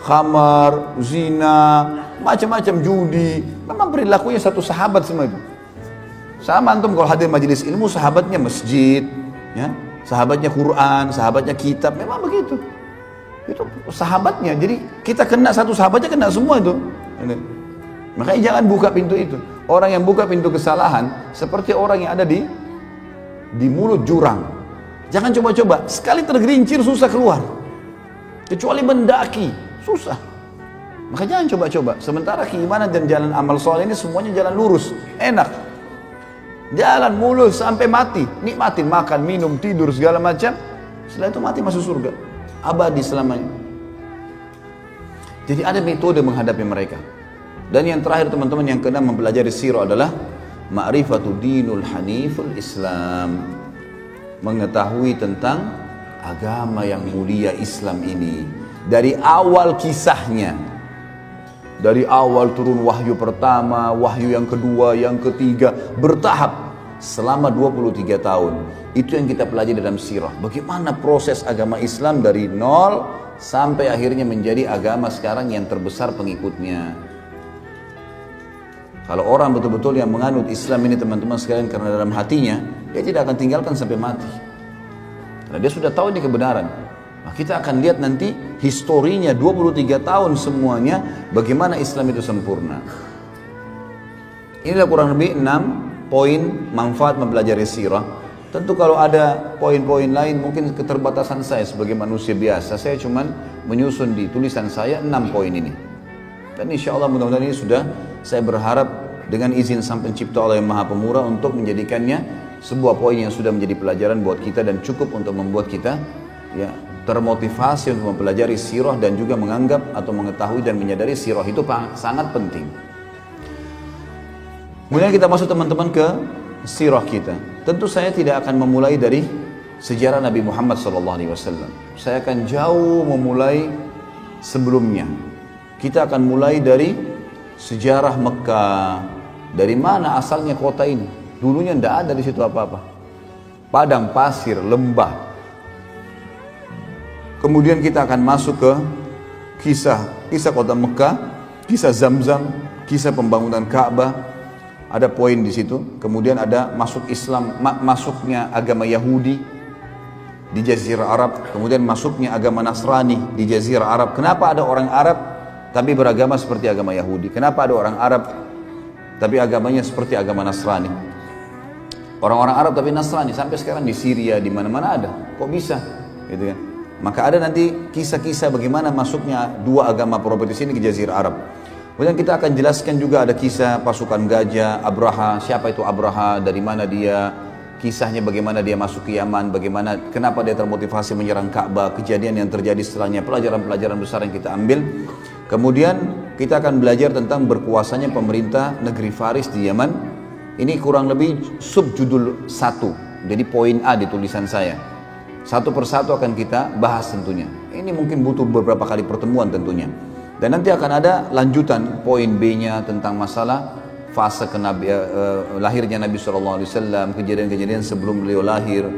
khamar, zina, macam-macam judi. Memang perilakunya satu sahabat semua itu. Sama antum kalau hadir majelis ilmu, sahabatnya masjid, ya, sahabatnya Quran, sahabatnya kitab, memang begitu. Itu sahabatnya. Jadi kita kena satu sahabatnya, kena semua itu. Makanya jangan buka pintu itu. Orang yang buka pintu kesalahan seperti orang yang ada di mulut jurang. Jangan coba-coba, sekali tergelincir susah keluar. Kecuali mendaki, susah. Maka jangan coba-coba. Sementara keimanan dan jalan amal soleh ini semuanya jalan lurus, enak. Jalan mulus sampai mati, nikmatin makan, minum, tidur segala macam. Setelah itu mati masuk surga, abadi selamanya. Jadi ada metode menghadapi mereka. Dan yang terakhir teman-teman yang kena mempelajari sirah adalah ma'rifatu dinul haniful Islam. Mengetahui tentang agama yang mulia Islam ini. Dari awal kisahnya. Dari awal turun wahyu pertama, wahyu yang kedua, yang ketiga, bertahap selama 23 tahun. Itu yang kita pelajari dalam sirah. Bagaimana proses agama Islam dari nol sampai akhirnya menjadi agama sekarang yang terbesar pengikutnya. Kalau orang betul-betul yang menganut Islam ini teman-teman sekalian karena dalam hatinya, dia tidak akan tinggalkan sampai mati. Karena dia sudah tahu ini kebenaran. Nah, kita akan lihat nanti historinya 23 tahun semuanya bagaimana Islam itu sempurna. Inilah kurang lebih 6 poin manfaat mempelajari sirah. Tentu kalau ada poin-poin lain mungkin keterbatasan saya sebagai manusia biasa. Saya cuma menyusun di tulisan saya 6 poin ini. Dan insya Allah mudah-mudahan ini sudah, saya berharap dengan izin Sang Pencipta Allah yang Maha Pemurah untuk menjadikannya sebuah poin yang sudah menjadi pelajaran buat kita dan cukup untuk membuat kita ya termotivasi untuk mempelajari sirah dan juga menganggap atau mengetahui dan menyadari sirah itu sangat penting. Kemudian kita masuk teman-teman ke sirah kita. Tentu saya tidak akan memulai dari sejarah Nabi Muhammad SAW. Saya akan jauh memulai sebelumnya. Kita akan mulai dari sejarah Mekah. Dari mana asalnya kota ini? Dulunya tidak ada di situ apa-apa. Padang pasir, lembah. Kemudian kita akan masuk ke kisah kota Mekah, kisah Zamzam, kisah pembangunan Ka'bah. Ada poin di situ. Kemudian ada masuk Islam, masuknya agama Yahudi di Jazirah Arab. Kemudian masuknya agama Nasrani di Jazirah Arab. Kenapa ada orang Arab tapi beragama seperti agama Yahudi? Kenapa ada orang Arab tapi agamanya seperti agama Nasrani? Orang-orang Arab tapi Nasrani sampai sekarang di Syria, di mana-mana ada. Kok bisa? Gitu kan? Maka ada nanti kisah-kisah bagaimana masuknya dua agama propertis ini ke Jazirah Arab. Kemudian kita akan jelaskan juga ada kisah pasukan gajah, Abraha, siapa itu Abraha, dari mana dia, kisahnya bagaimana dia masuk ke Yaman, bagaimana, kenapa dia termotivasi menyerang Ka'bah, kejadian yang terjadi setelahnya, pelajaran-pelajaran besar yang kita ambil. Kemudian kita akan belajar tentang berkuasanya pemerintah negeri Faris di Yaman. Ini kurang lebih subjudul 1, jadi poin A di tulisan saya. Satu persatu akan kita bahas tentunya. Ini mungkin butuh beberapa kali pertemuan tentunya. Dan nanti akan ada lanjutan poin B-nya tentang masalah fase lahirnya Nabi SAW, kejadian-kejadian sebelum beliau lahir,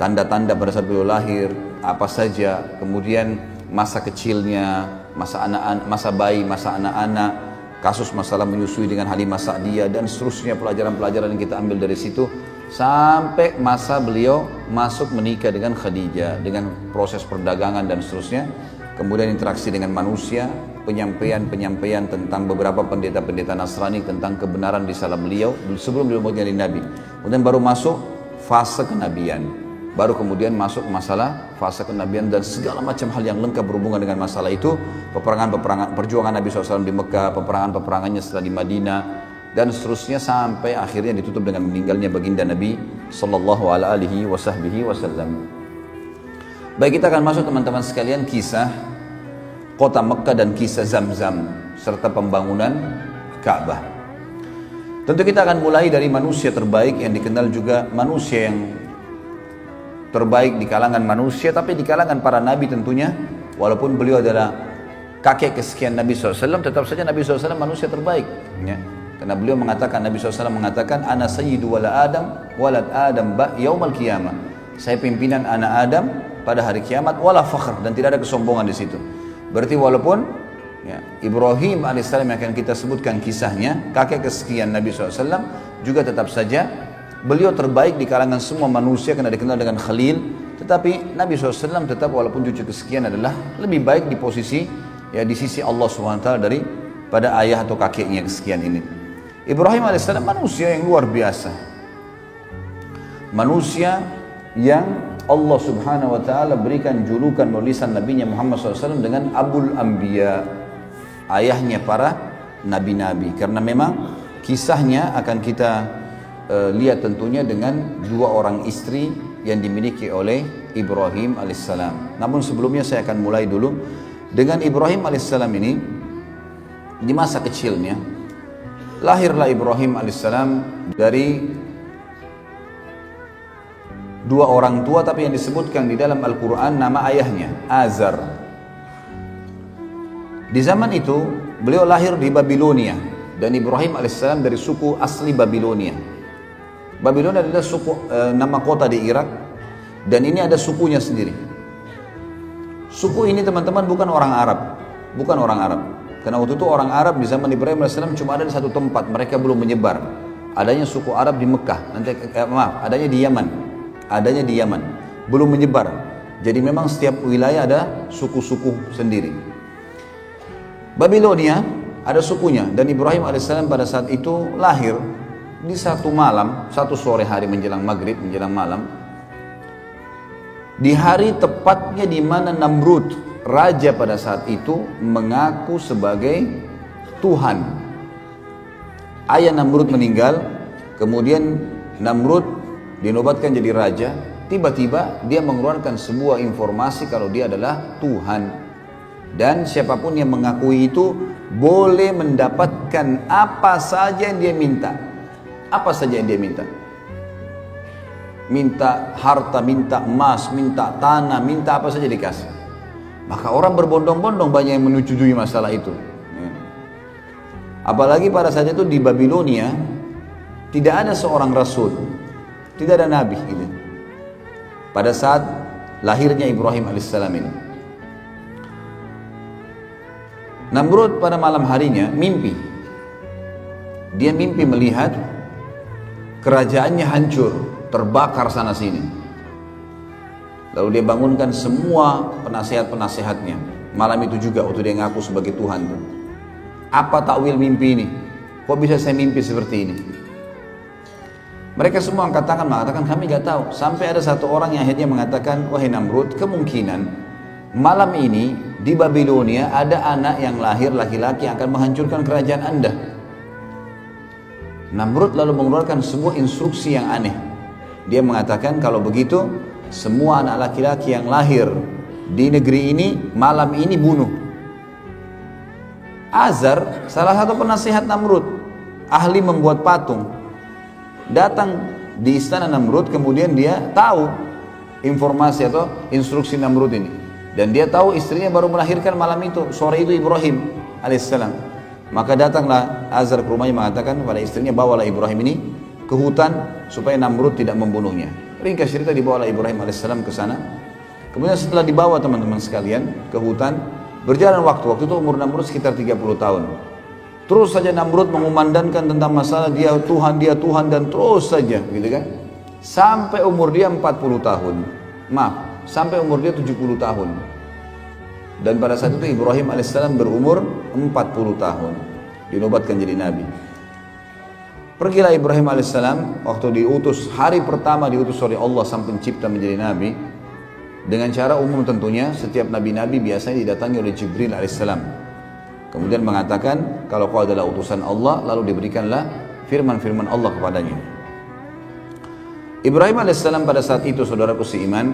tanda-tanda pada saat beliau lahir, apa saja, kemudian masa kecilnya, masa bayi, masa anak-anak, kasus masalah menyusui dengan Halimah Sa'diyah dan seterusnya, pelajaran-pelajaran yang kita ambil dari situ sampai masa beliau masuk menikah dengan Khadijah, dengan proses perdagangan dan seterusnya, kemudian interaksi dengan manusia, penyampaian tentang beberapa pendeta-pendeta Nasrani tentang kebenaran risalah beliau sebelum beliau menjadi nabi. Kemudian baru masuk fase kenabian, baru kemudian masuk masalah fase kenabian dan segala macam hal yang lengkap berhubungan dengan masalah itu, perjuangan Nabi SAW di Mekah, peperangannya setelah di Madinah dan seterusnya sampai akhirnya ditutup dengan meninggalnya baginda Nabi sallallahu alaihi wasallam. Baik, kita akan masuk teman-teman sekalian kisah kota Mekah dan kisah Zamzam serta pembangunan Ka'bah. Tentu kita akan mulai dari manusia terbaik yang dikenal juga manusia yang terbaik di kalangan manusia, tapi di kalangan para nabi tentunya, walaupun beliau adalah kakek kesekian Nabi SAW, tetap saja Nabi SAW manusia terbaik ya. Karena beliau mengatakan, Nabi SAW mengatakan, ana sayyidu walad Adam yaumal qiyamah, saya pimpinan anak Adam pada hari kiamat, wala fakhr, dan tidak ada kesombongan di situ. Berarti walaupun ya, Ibrahim alaihissalam yang akan kita sebutkan kisahnya, kakek kesekian Nabi SAW, juga tetap saja beliau terbaik di kalangan semua manusia karena dikenal dengan Khalil. Tetapi Nabi SAW tetap walaupun cucu kesekian adalah lebih baik di posisi ya di sisi Allah SWT daripada ayah atau kakeknya kesekian ini. Ibrahim alaihissalam manusia yang luar biasa, manusia yang Allah Subhanahu wa taala berikan julukan nulisan nabinya Muhammad SAW dengan Abul Anbiya, ayahnya para nabi-nabi, karena memang kisahnya akan kita lihat tentunya dengan dua orang istri yang dimiliki oleh Ibrahim alaihissalam. Namun sebelumnya saya akan mulai dulu dengan Ibrahim alaihissalam ini. Di masa kecilnya lahirlah Ibrahim alaihissalam dari dua orang tua, tapi yang disebutkan di dalam Al-Quran nama ayahnya Azar. Di zaman itu beliau lahir di Babilonia, dan Ibrahim alaihissalam dari suku asli Babilonia. Babilonia adalah suku nama kota di Irak, dan ini ada sukunya sendiri. Suku ini teman-teman bukan orang Arab, karena waktu itu orang Arab di zaman Ibrahim alaihissalam cuma ada di satu tempat, mereka belum menyebar. Adanya suku Arab di Mekah, adanya di Yaman, belum menyebar. Jadi memang setiap wilayah ada suku-suku sendiri. Babilonia ada sukunya, dan Ibrahim alaihissalam pada saat itu lahir di satu malam, satu sore hari menjelang maghrib, menjelang malam, di hari tepatnya di mana Namrud, raja pada saat itu, mengaku sebagai Tuhan. Ayah Namrud meninggal, kemudian Namrud dinobatkan jadi raja. Tiba-tiba dia mengeluarkan sebuah informasi kalau dia adalah Tuhan, dan siapapun yang mengakui itu boleh mendapatkan apa saja yang dia minta. Apa saja yang dia minta, minta harta, minta emas, minta tanah, minta apa saja dikasih. Maka orang berbondong-bondong banyak yang menyetujui masalah itu. Apalagi pada saat itu di Babilonia tidak ada seorang rasul, tidak ada nabi gitu. Pada saat lahirnya Ibrahim alaihissalam ini, Namrud pada malam harinya mimpi. Dia mimpi melihat kerajaannya hancur, terbakar sana sini. Lalu dia bangunkan semua penasehat-penasehatnya. Malam itu juga waktu dia ngaku sebagai Tuhan tuh. Apa takwil mimpi ini? Kok bisa saya mimpi seperti ini? Mereka semua angkat tangan mengatakan kami gak tahu. Sampai ada satu orang yang akhirnya mengatakan, wahai Namrud, kemungkinan malam ini di Babilonia ada anak yang lahir laki-laki yang akan menghancurkan kerajaan Anda. Namrud lalu mengeluarkan sebuah instruksi yang aneh. Dia mengatakan kalau begitu semua anak laki-laki yang lahir di negeri ini malam ini bunuh. Azar, salah satu penasihat Namrud, ahli membuat patung, datang di istana Namrud. Kemudian dia tahu informasi atau instruksi Namrud ini, dan dia tahu istrinya baru melahirkan malam itu, sore itu Ibrahim alaihissalam. Maka datanglah Azar ke rumahnya mengatakan kepada istrinya, bawalah Ibrahim ini ke hutan supaya Namrud tidak membunuhnya. Ringkas cerita, dibawalah Ibrahim alaihissalam ke sana. Kemudian setelah dibawa teman-teman sekalian ke hutan, berjalan waktu itu umur Namrud sekitar 30 tahun. Terus saja Namrud mengumandangkan tentang masalah dia Tuhan dan terus saja gitu kan. Sampai umur dia 40 tahun. Maaf, sampai umur dia 70 tahun. Dan pada saat itu Ibrahim alaihissalam berumur 40 tahun, dinobatkan jadi nabi. Pergilah Ibrahim alaihissalam waktu diutus, hari pertama diutus oleh Allah sang pencipta menjadi nabi. Dengan cara umum tentunya, setiap nabi-nabi biasanya didatangi oleh Jibril alaihissalam. Kemudian mengatakan, kalau kau adalah utusan Allah, lalu diberikanlah firman-firman Allah kepadanya. Ibrahim alaihissalam pada saat itu, saudaraku seiman,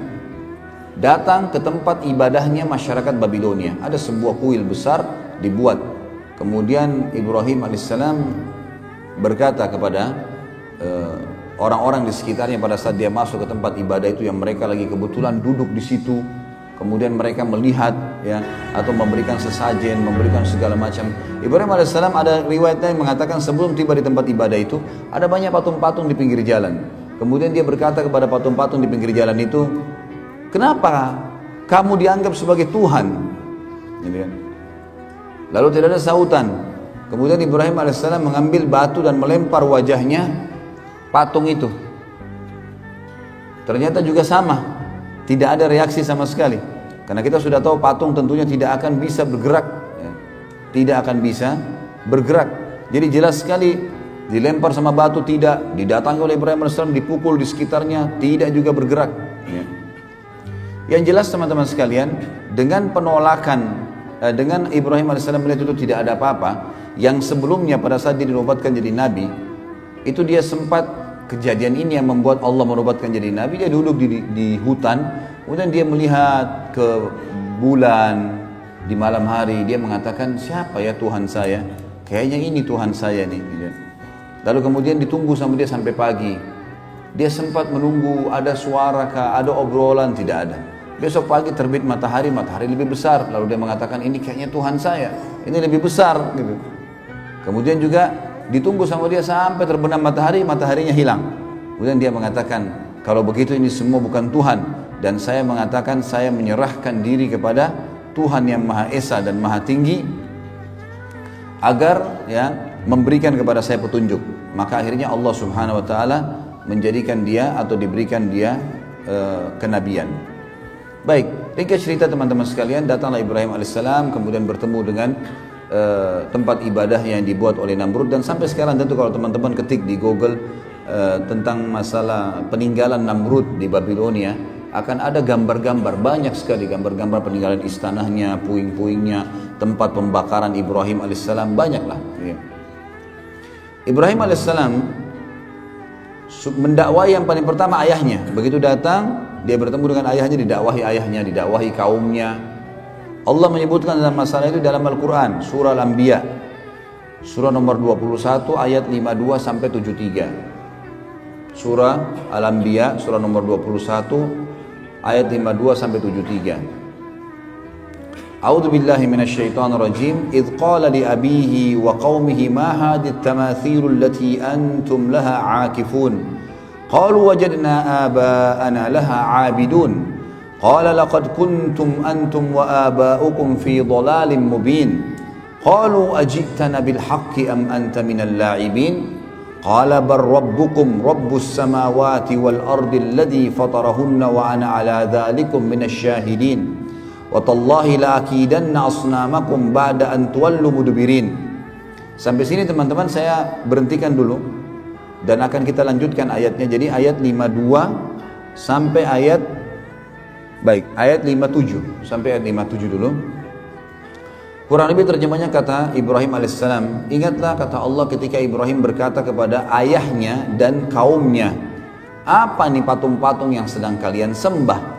datang ke tempat ibadahnya masyarakat Babilonia. Ada sebuah kuil besar dibuat. Kemudian Ibrahim alaihissalam berkata kepada orang-orang di sekitarnya pada saat dia masuk ke tempat ibadah itu, yang mereka lagi kebetulan duduk di situ. Kemudian mereka melihat ya, atau memberikan sesajen, memberikan segala macam. Ibrahim alaihissalam ada riwayatnya yang mengatakan sebelum tiba di tempat ibadah itu ada banyak patung-patung di pinggir jalan. Kemudian dia berkata kepada patung-patung di pinggir jalan itu, kenapa kamu dianggap sebagai Tuhan? Lalu tidak ada sautan. Kemudian Ibrahim alaihissalam mengambil batu dan melempar wajahnya patung itu. Ternyata juga sama, tidak ada reaksi sama sekali. Karena kita sudah tahu patung tentunya tidak akan bisa bergerak, tidak akan bisa bergerak. Jadi jelas sekali dilempar sama batu tidak, didatangi oleh Ibrahim alaihissalam, dipukul di sekitarnya tidak juga bergerak. Yang jelas teman-teman sekalian, dengan penolakan, dengan Ibrahim alaihissalam melihat itu tidak ada apa-apa, yang sebelumnya pada saat dia dinobatkan jadi nabi, itu dia sempat, kejadian ini yang membuat Allah menobatkan jadi nabi. Dia duduk di hutan, kemudian dia melihat ke bulan di malam hari. Dia mengatakan, siapa ya Tuhan saya? Kayaknya ini Tuhan saya nih. Lalu kemudian ditunggu sama dia sampai pagi. Dia sempat menunggu ada suara kah, ada obrolan, tidak ada. Besok pagi terbit matahari lebih besar. Lalu dia mengatakan, ini kayaknya Tuhan saya, ini lebih besar gitu. Kemudian juga ditunggu sama dia sampai terbenam mataharinya hilang. Kemudian dia mengatakan, kalau begitu ini semua bukan Tuhan, dan saya mengatakan saya menyerahkan diri kepada Tuhan yang Maha Esa dan Maha Tinggi agar ya memberikan kepada saya petunjuk. Maka akhirnya Allah Subhanahu wa taala menjadikan dia atau diberikan dia kenabian. Baik, ringkas cerita teman-teman sekalian, datanglah Ibrahim alaihissalam kemudian bertemu dengan tempat ibadah yang dibuat oleh Namrud. Dan sampai sekarang tentu kalau teman-teman ketik di Google tentang masalah peninggalan Namrud di Babilonia, akan ada gambar-gambar, banyak sekali gambar-gambar peninggalan istananya, puing-puingnya, tempat pembakaran Ibrahim alaihissalam, banyaklah ya. Ibrahim alaihissalam mendakwai yang paling pertama ayahnya. Begitu datang, dia bertemu dengan ayahnya, didakwahi ayahnya, didakwahi kaumnya. Allah menyebutkan dalam masalah itu dalam Al-Quran, surah Al-Anbiya, surah nomor 21 ayat 52 sampai 73. Surah Al-Anbiya, surah nomor 21 ayat 52 sampai 73. A'udzu billahi minasyaitonir rajim. Idz qala li abihi wa qaumihi ma hadhihi at-tamathil allati antum laha 'akifun. Qalu wajadna aba'ana laha 'abidun. Qala laqad kuntum antum wa aba'ukum fi dhalalin mubin. Qalu aji'tana bil haqqi am anta minal la'ibin. Qala bar rabbukum rabbus samawati wal ardi alladhi fatarahunna wa ana 'ala dhalikum minasy syahidin. Watallahi la'akidanna asnamakum ba'da an tuwallu mudbirin. Sampai sini teman-teman saya berhentikan dulu dan akan kita lanjutkan ayatnya. Jadi ayat 52 sampai ayat ayat 57 sampai ayat 57 dulu. Kurang lebih terjemahnya kata Ibrahim alaihissalam, ingatlah kata Allah ketika Ibrahim berkata kepada ayahnya dan kaumnya, apa nih patung-patung yang sedang kalian sembah?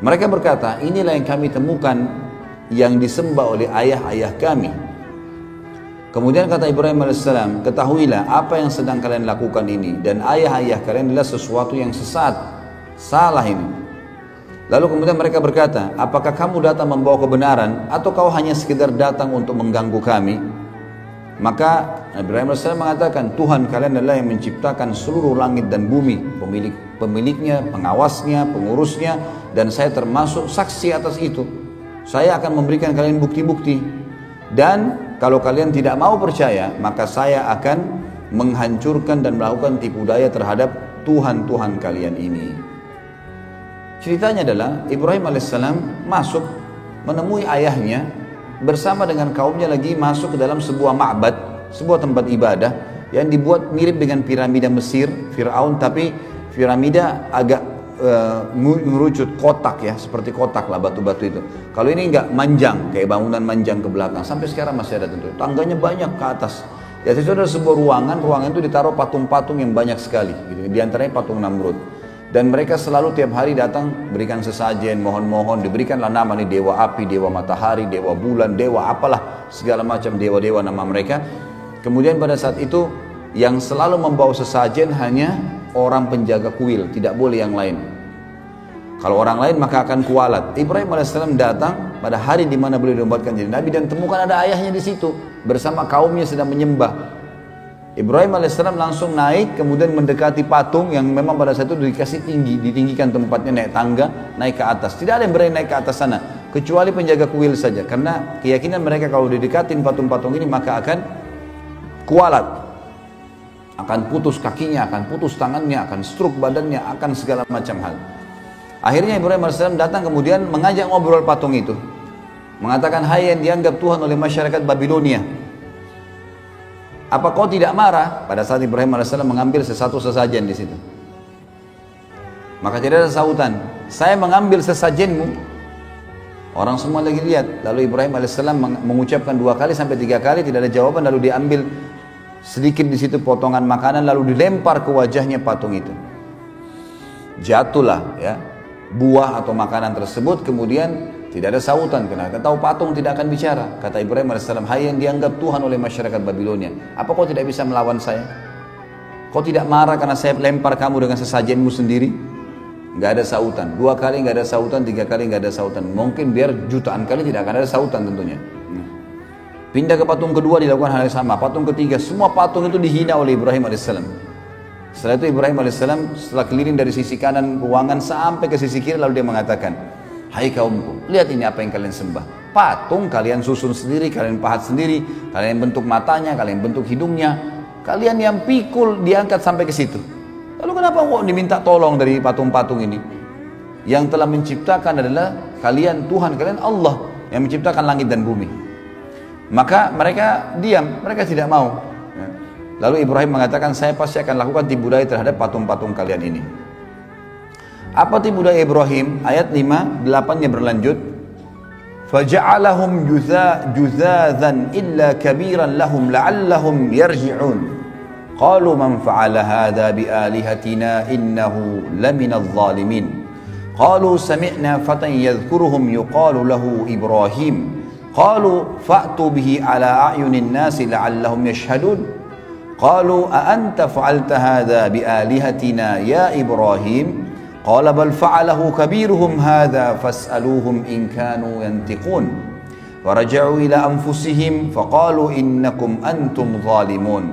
Mereka berkata, inilah yang kami temukan yang disembah oleh ayah-ayah kami. Kemudian kata Ibrahim alaihissalam, ketahuilah apa yang sedang kalian lakukan ini dan ayah-ayah kalian adalah sesuatu yang sesat, salah ini. Lalu kemudian mereka berkata, apakah kamu datang membawa kebenaran atau kau hanya sekedar datang untuk mengganggu kami? Maka Nabi Ibrahim AS mengatakan, Tuhan kalian adalah yang menciptakan seluruh langit dan bumi, pemiliknya, pengawasnya, pengurusnya, dan saya termasuk saksi atas itu. Saya akan memberikan kalian bukti-bukti, dan kalau kalian tidak mau percaya, maka saya akan menghancurkan dan melakukan tipu daya terhadap Tuhan-Tuhan kalian ini. Ceritanya adalah Ibrahim alaihissalam masuk menemui ayahnya bersama dengan kaumnya lagi masuk ke dalam sebuah ma'bad, sebuah tempat ibadah yang dibuat mirip dengan piramida Mesir, Fir'aun, tapi piramida agak mengerucut kotak ya, seperti kotak lah batu-batu itu. Kalau ini enggak manjang, kayak bangunan manjang ke belakang, sampai sekarang masih ada tentu. Tangganya banyak ke atas. Di atas itu ada sebuah ruangan itu ditaruh patung-patung yang banyak sekali. Gitu. Di antaranya patung Namrud. Dan mereka selalu tiap hari datang berikan sesajen, mohon-mohon, diberikanlah nama nih dewa api, dewa matahari, dewa bulan, dewa apalah, segala macam dewa-dewa nama mereka. Kemudian pada saat itu yang selalu membawa sesajen hanya orang penjaga kuil, tidak boleh yang lain. Kalau orang lain maka akan kualat. Ibrahim alaihissalam datang pada hari di mana beliau dinobatkan jadi nabi dan temukan ada ayahnya di situ bersama kaumnya sedang menyembah. Ibrahim alaihissalam langsung naik, kemudian mendekati patung yang memang pada saat itu dikasih tinggi, ditinggikan tempatnya, naik tangga, naik ke atas. Tidak ada yang berani naik ke atas sana, kecuali penjaga kuil saja. Karena keyakinan mereka kalau didekatin patung-patung ini maka akan kualat, akan putus kakinya, akan putus tangannya, akan stroke badannya, akan segala macam hal. Akhirnya Ibrahim alaihissalam datang kemudian mengajak ngobrol patung itu, mengatakan, hai yang dianggap Tuhan oleh masyarakat Babilonia, apa kau tidak marah pada saat Ibrahim AS mengambil sesuatu sesajen di situ? Maka tidak ada sautan. Saya mengambil sesajenmu. Orang semua lagi lihat. Lalu Ibrahim AS mengucapkan 2 kali sampai 3 kali tidak ada jawaban. Lalu diambil sedikit di situ potongan makanan lalu dilempar ke wajahnya patung itu. Jatuhlah ya buah atau makanan tersebut. Kemudian tidak ada sautan, karena tahu patung tidak akan bicara. Kata Ibrahim AS, hai yang dianggap Tuhan oleh masyarakat Babilonia, apa kau tidak bisa melawan saya? Kau tidak marah karena saya lempar kamu dengan sesajenmu sendiri? Gak ada sautan. 2 kali gak ada sautan, 3 kali gak ada sautan. Mungkin biar jutaan kali tidak akan ada sautan tentunya. Pindah ke patung kedua dilakukan hal yang sama. Patung ketiga, semua patung itu dihina oleh Ibrahim AS. Setelah itu Ibrahim AS setelah keliling dari sisi kanan ruangan sampai ke sisi kiri, lalu dia mengatakan, hai kaumku, lihat ini apa yang kalian sembah. Patung kalian susun sendiri, kalian pahat sendiri, kalian bentuk matanya, kalian bentuk hidungnya, kalian yang pikul diangkat sampai ke situ. Lalu kenapa kok diminta tolong dari patung-patung ini? Yang telah menciptakan adalah kalian, Tuhan kalian Allah yang menciptakan langit dan bumi. Maka mereka diam, mereka tidak mau. Lalu Ibrahim mengatakan, saya pasti akan lakukan tipu daya terhadap patung-patung kalian ini. Apa tipu daya Ibrahim? Ayat 5, 8-nya berlanjut. Faja'alahum juzadzan illa kabiran lahum la'allahum yarji'un. Qalu man fa'ala hadha bi'alihatina innahu laminadh zalimin. Qalu sami'na fatan yadhkuruhum yuqalu lahu Ibrahim. Qalu fa'tu bihi ala a'yunin nasi la'allahum yashhadun. Qalu a anta fa'alta hadha bi'alihatina ya Ibrahim? قال بل فعله كبيرهم هذا فاسألوهم إن كانوا ينطقون فرجعوا إلى أنفسهم فقالوا إنكم أنتم ظالمون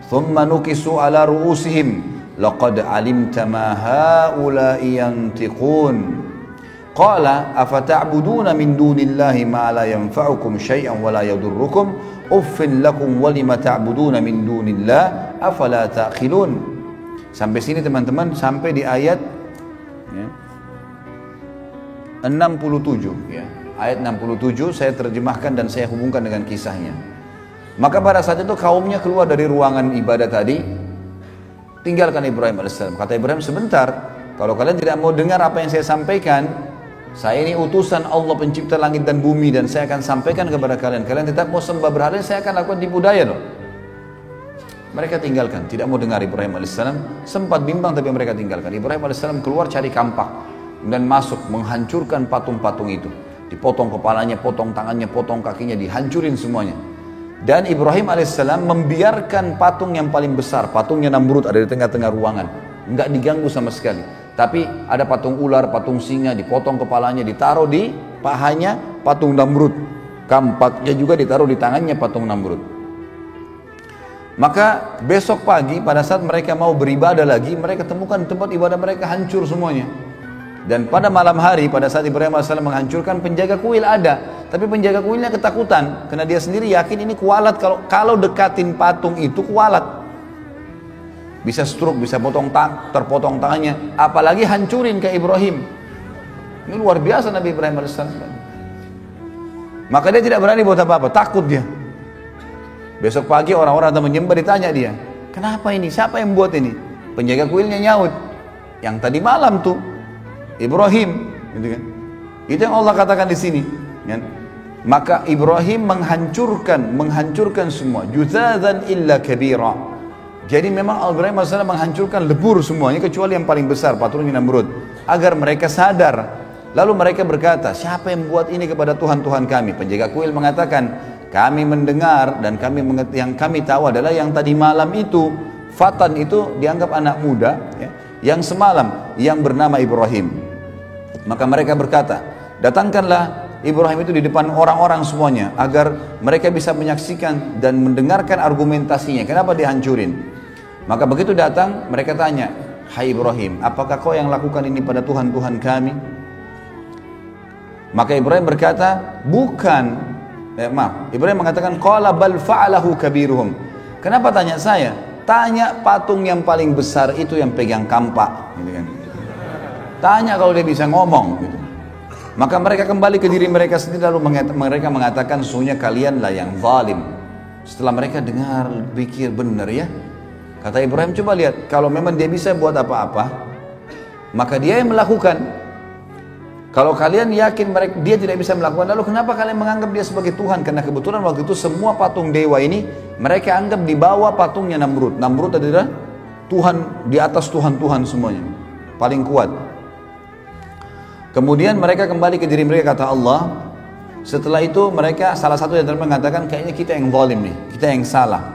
ثم نكسوا على رؤوسهم لقد علمت ما هؤلاء ينطقون قال أفتعبدون من دون الله ما لا ينفعكم شيئا ولا يضركم أف لكم ولم تعبدون من دون الله أفلا تعقلون. Sampai sini teman-teman, sampai di ayat 67 ya. Ayat 67 saya terjemahkan dan saya hubungkan dengan kisahnya. Maka pada saat itu kaumnya keluar dari ruangan ibadah tadi, tinggalkan Ibrahim AS. Kata Ibrahim, sebentar, kalau kalian tidak mau dengar apa yang saya sampaikan, saya ini utusan Allah pencipta langit dan bumi dan saya akan sampaikan kepada kalian. Kalian tetap mau sembah berhala, saya akan lakukan tipu daya loh. Mereka tinggalkan, tidak mau dengar Ibrahim AS. Sempat bimbang tapi mereka tinggalkan. Ibrahim AS keluar cari kampak dan masuk menghancurkan patung-patung itu. Dipotong kepalanya, potong tangannya, potong kakinya, dihancurin semuanya. Dan Ibrahim AS membiarkan patung yang paling besar, patungnya Namrud ada di tengah-tengah ruangan, enggak diganggu sama sekali. Tapi ada patung ular, patung singa, dipotong kepalanya, ditaruh di pahanya patung Namrud. Kampaknya juga ditaruh di tangannya patung Namrud. Maka besok pagi pada saat mereka mau beribadah lagi, mereka temukan tempat ibadah mereka hancur semuanya. Dan pada malam hari, pada saat Ibrahim AS menghancurkan, penjaga kuil ada. Tapi penjaga kuilnya ketakutan, karena dia sendiri yakin ini kualat, kalau dekatin patung itu kualat. Bisa stroke, bisa terpotong tangannya, apalagi hancurin ke Ibrahim. Ini luar biasa Nabi Ibrahim AS. Maka dia tidak berani buat apa-apa, takut dia. Besok pagi orang-orang yang menyembah ditanya dia, kenapa ini? Siapa yang buat ini? Penjaga kuilnya nyaut, yang tadi malam tuh Ibrahim, gitu kan? Itu yang Allah katakan di sini, kan? Maka Ibrahim menghancurkan semua, juzadzan illa kabira. Jadi memang Ibrahim AS menghancurkan lebur semuanya kecuali yang paling besar, patungnya Namrud, agar mereka sadar. Lalu mereka berkata, siapa yang buat ini kepada Tuhan-Tuhan kami? Penjaga kuil mengatakan, kami mendengar dan yang kami tahu adalah yang tadi malam itu, Fatan itu dianggap anak muda, ya, yang semalam, yang bernama Ibrahim. Maka mereka berkata, datangkanlah Ibrahim itu di depan orang-orang semuanya, agar mereka bisa menyaksikan dan mendengarkan argumentasinya, kenapa dihancurin. Maka begitu datang, mereka tanya, hai Ibrahim, apakah kau yang lakukan ini pada Tuhan-Tuhan kami? Maka Ibrahim berkata, bukan. Ibrahim mengatakan, qala bal fa'alahu kabiruhum. Kenapa tanya saya? Tanya patung yang paling besar itu yang pegang kampak, gitu kan. Tanya kalau dia bisa ngomong, gitu. Maka mereka kembali ke diri mereka sendiri, lalu mereka mengatakan, sesungguhnya kalianlah yang zalim. Setelah mereka dengar, pikir benar ya. Kata Ibrahim, coba lihat, kalau memang dia bisa buat apa-apa, maka dia yang melakukan. Kalau kalian yakin dia tidak bisa melakukan, lalu kenapa kalian menganggap dia sebagai Tuhan? Karena kebetulan waktu itu semua patung dewa ini, mereka anggap di bawah patungnya Namrud. Namrud adalah Tuhan, di atas Tuhan-Tuhan semuanya, paling kuat. Kemudian mereka kembali ke diri mereka, kata Allah. Setelah itu mereka, salah satu yang mengatakan, kayaknya kita yang zalim nih, kita yang salah.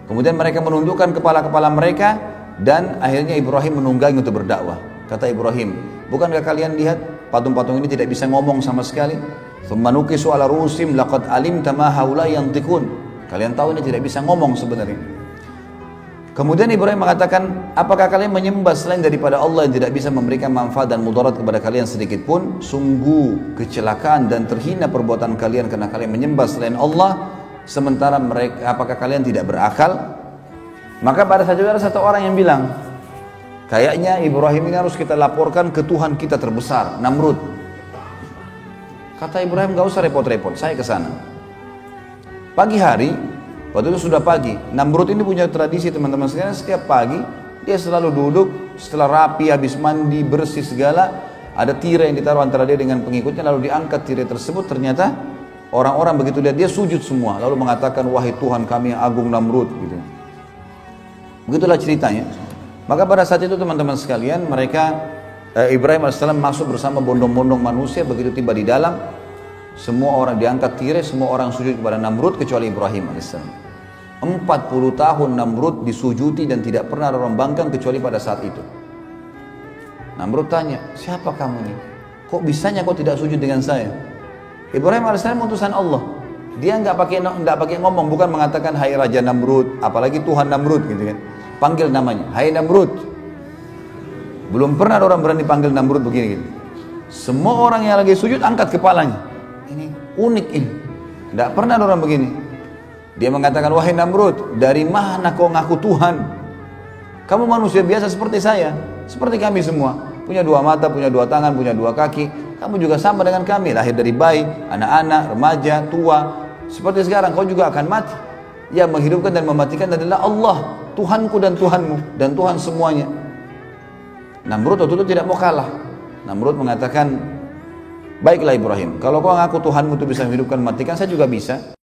Kemudian mereka menundukkan kepala-kepala mereka, dan akhirnya Ibrahim menunggangi untuk berdakwah. Kata Ibrahim, bukankah kalian lihat patung-patung ini tidak bisa ngomong sama sekali? Tsumma nukisu ala ru'usim laqad alimta ma haula yantiqun. Kalian tahu ini tidak bisa ngomong sebenarnya. Kemudian Ibrahim mengatakan, apakah kalian menyembah selain daripada Allah yang tidak bisa memberikan manfaat dan mudarat kepada kalian sedikit pun? Sungguh kecelakaan dan terhina perbuatan kalian karena kalian menyembah selain Allah, sementara mereka, apakah kalian tidak berakal? Maka pada saat itu ada satu orang yang bilang, kayaknya Ibrahim ini harus kita laporkan ke Tuhan kita terbesar, Namrud. Kata Ibrahim, gak usah repot-repot, saya ke sana. Pagi hari, waktu itu sudah pagi. Namrud ini punya tradisi teman-teman sekalian, setiap pagi dia selalu duduk, setelah rapi, habis mandi, bersih segala, ada tirai yang ditaruh antara dia dengan pengikutnya, lalu diangkat tirai tersebut. Ternyata orang-orang begitu lihat dia sujud semua, lalu mengatakan, wahai Tuhan kami yang agung Namrud, gitu. Begitulah ceritanya. Maka pada saat itu teman-teman sekalian, Ibrahim AS masuk bersama bondong-bondong manusia. Begitu tiba di dalam, semua orang diangkat tirai, semua orang sujud kepada Namrud kecuali Ibrahim AS. 40 tahun Namrud disujuti dan tidak pernah ada orang bangkang kecuali pada saat itu. Namrud tanya, siapa kamu ini? Kok bisanya kau tidak sujud dengan saya? Ibrahim AS utusan Allah. Dia nggak pakai ngomong, bukan mengatakan hai Raja Namrud, apalagi Tuhan Namrud, gitu kan. Panggil namanya, hai Namrud. Belum pernah ada orang berani panggil Namrud begini, gitu. Semua orang yang lagi sujud angkat kepalanya. Ini unik ini, tidak pernah ada orang begini. Dia mengatakan, wahai Namrud, dari mana kau ngaku Tuhan? Kamu manusia biasa seperti saya, seperti kami semua, punya dua mata, punya dua tangan, punya dua kaki. Kamu juga sama dengan kami, lahir dari bayi, anak-anak, remaja, tua. Seperti sekarang kau juga akan mati. Yang menghidupkan dan mematikan adalah Allah, Tuhanku dan Tuhanmu, dan Tuhan semuanya. Namrud waktu itu tidak mau kalah. Namrud mengatakan, baiklah Ibrahim, kalau kau ngaku Tuhanmu itu bisa menghidupkan, mematikan, saya juga bisa.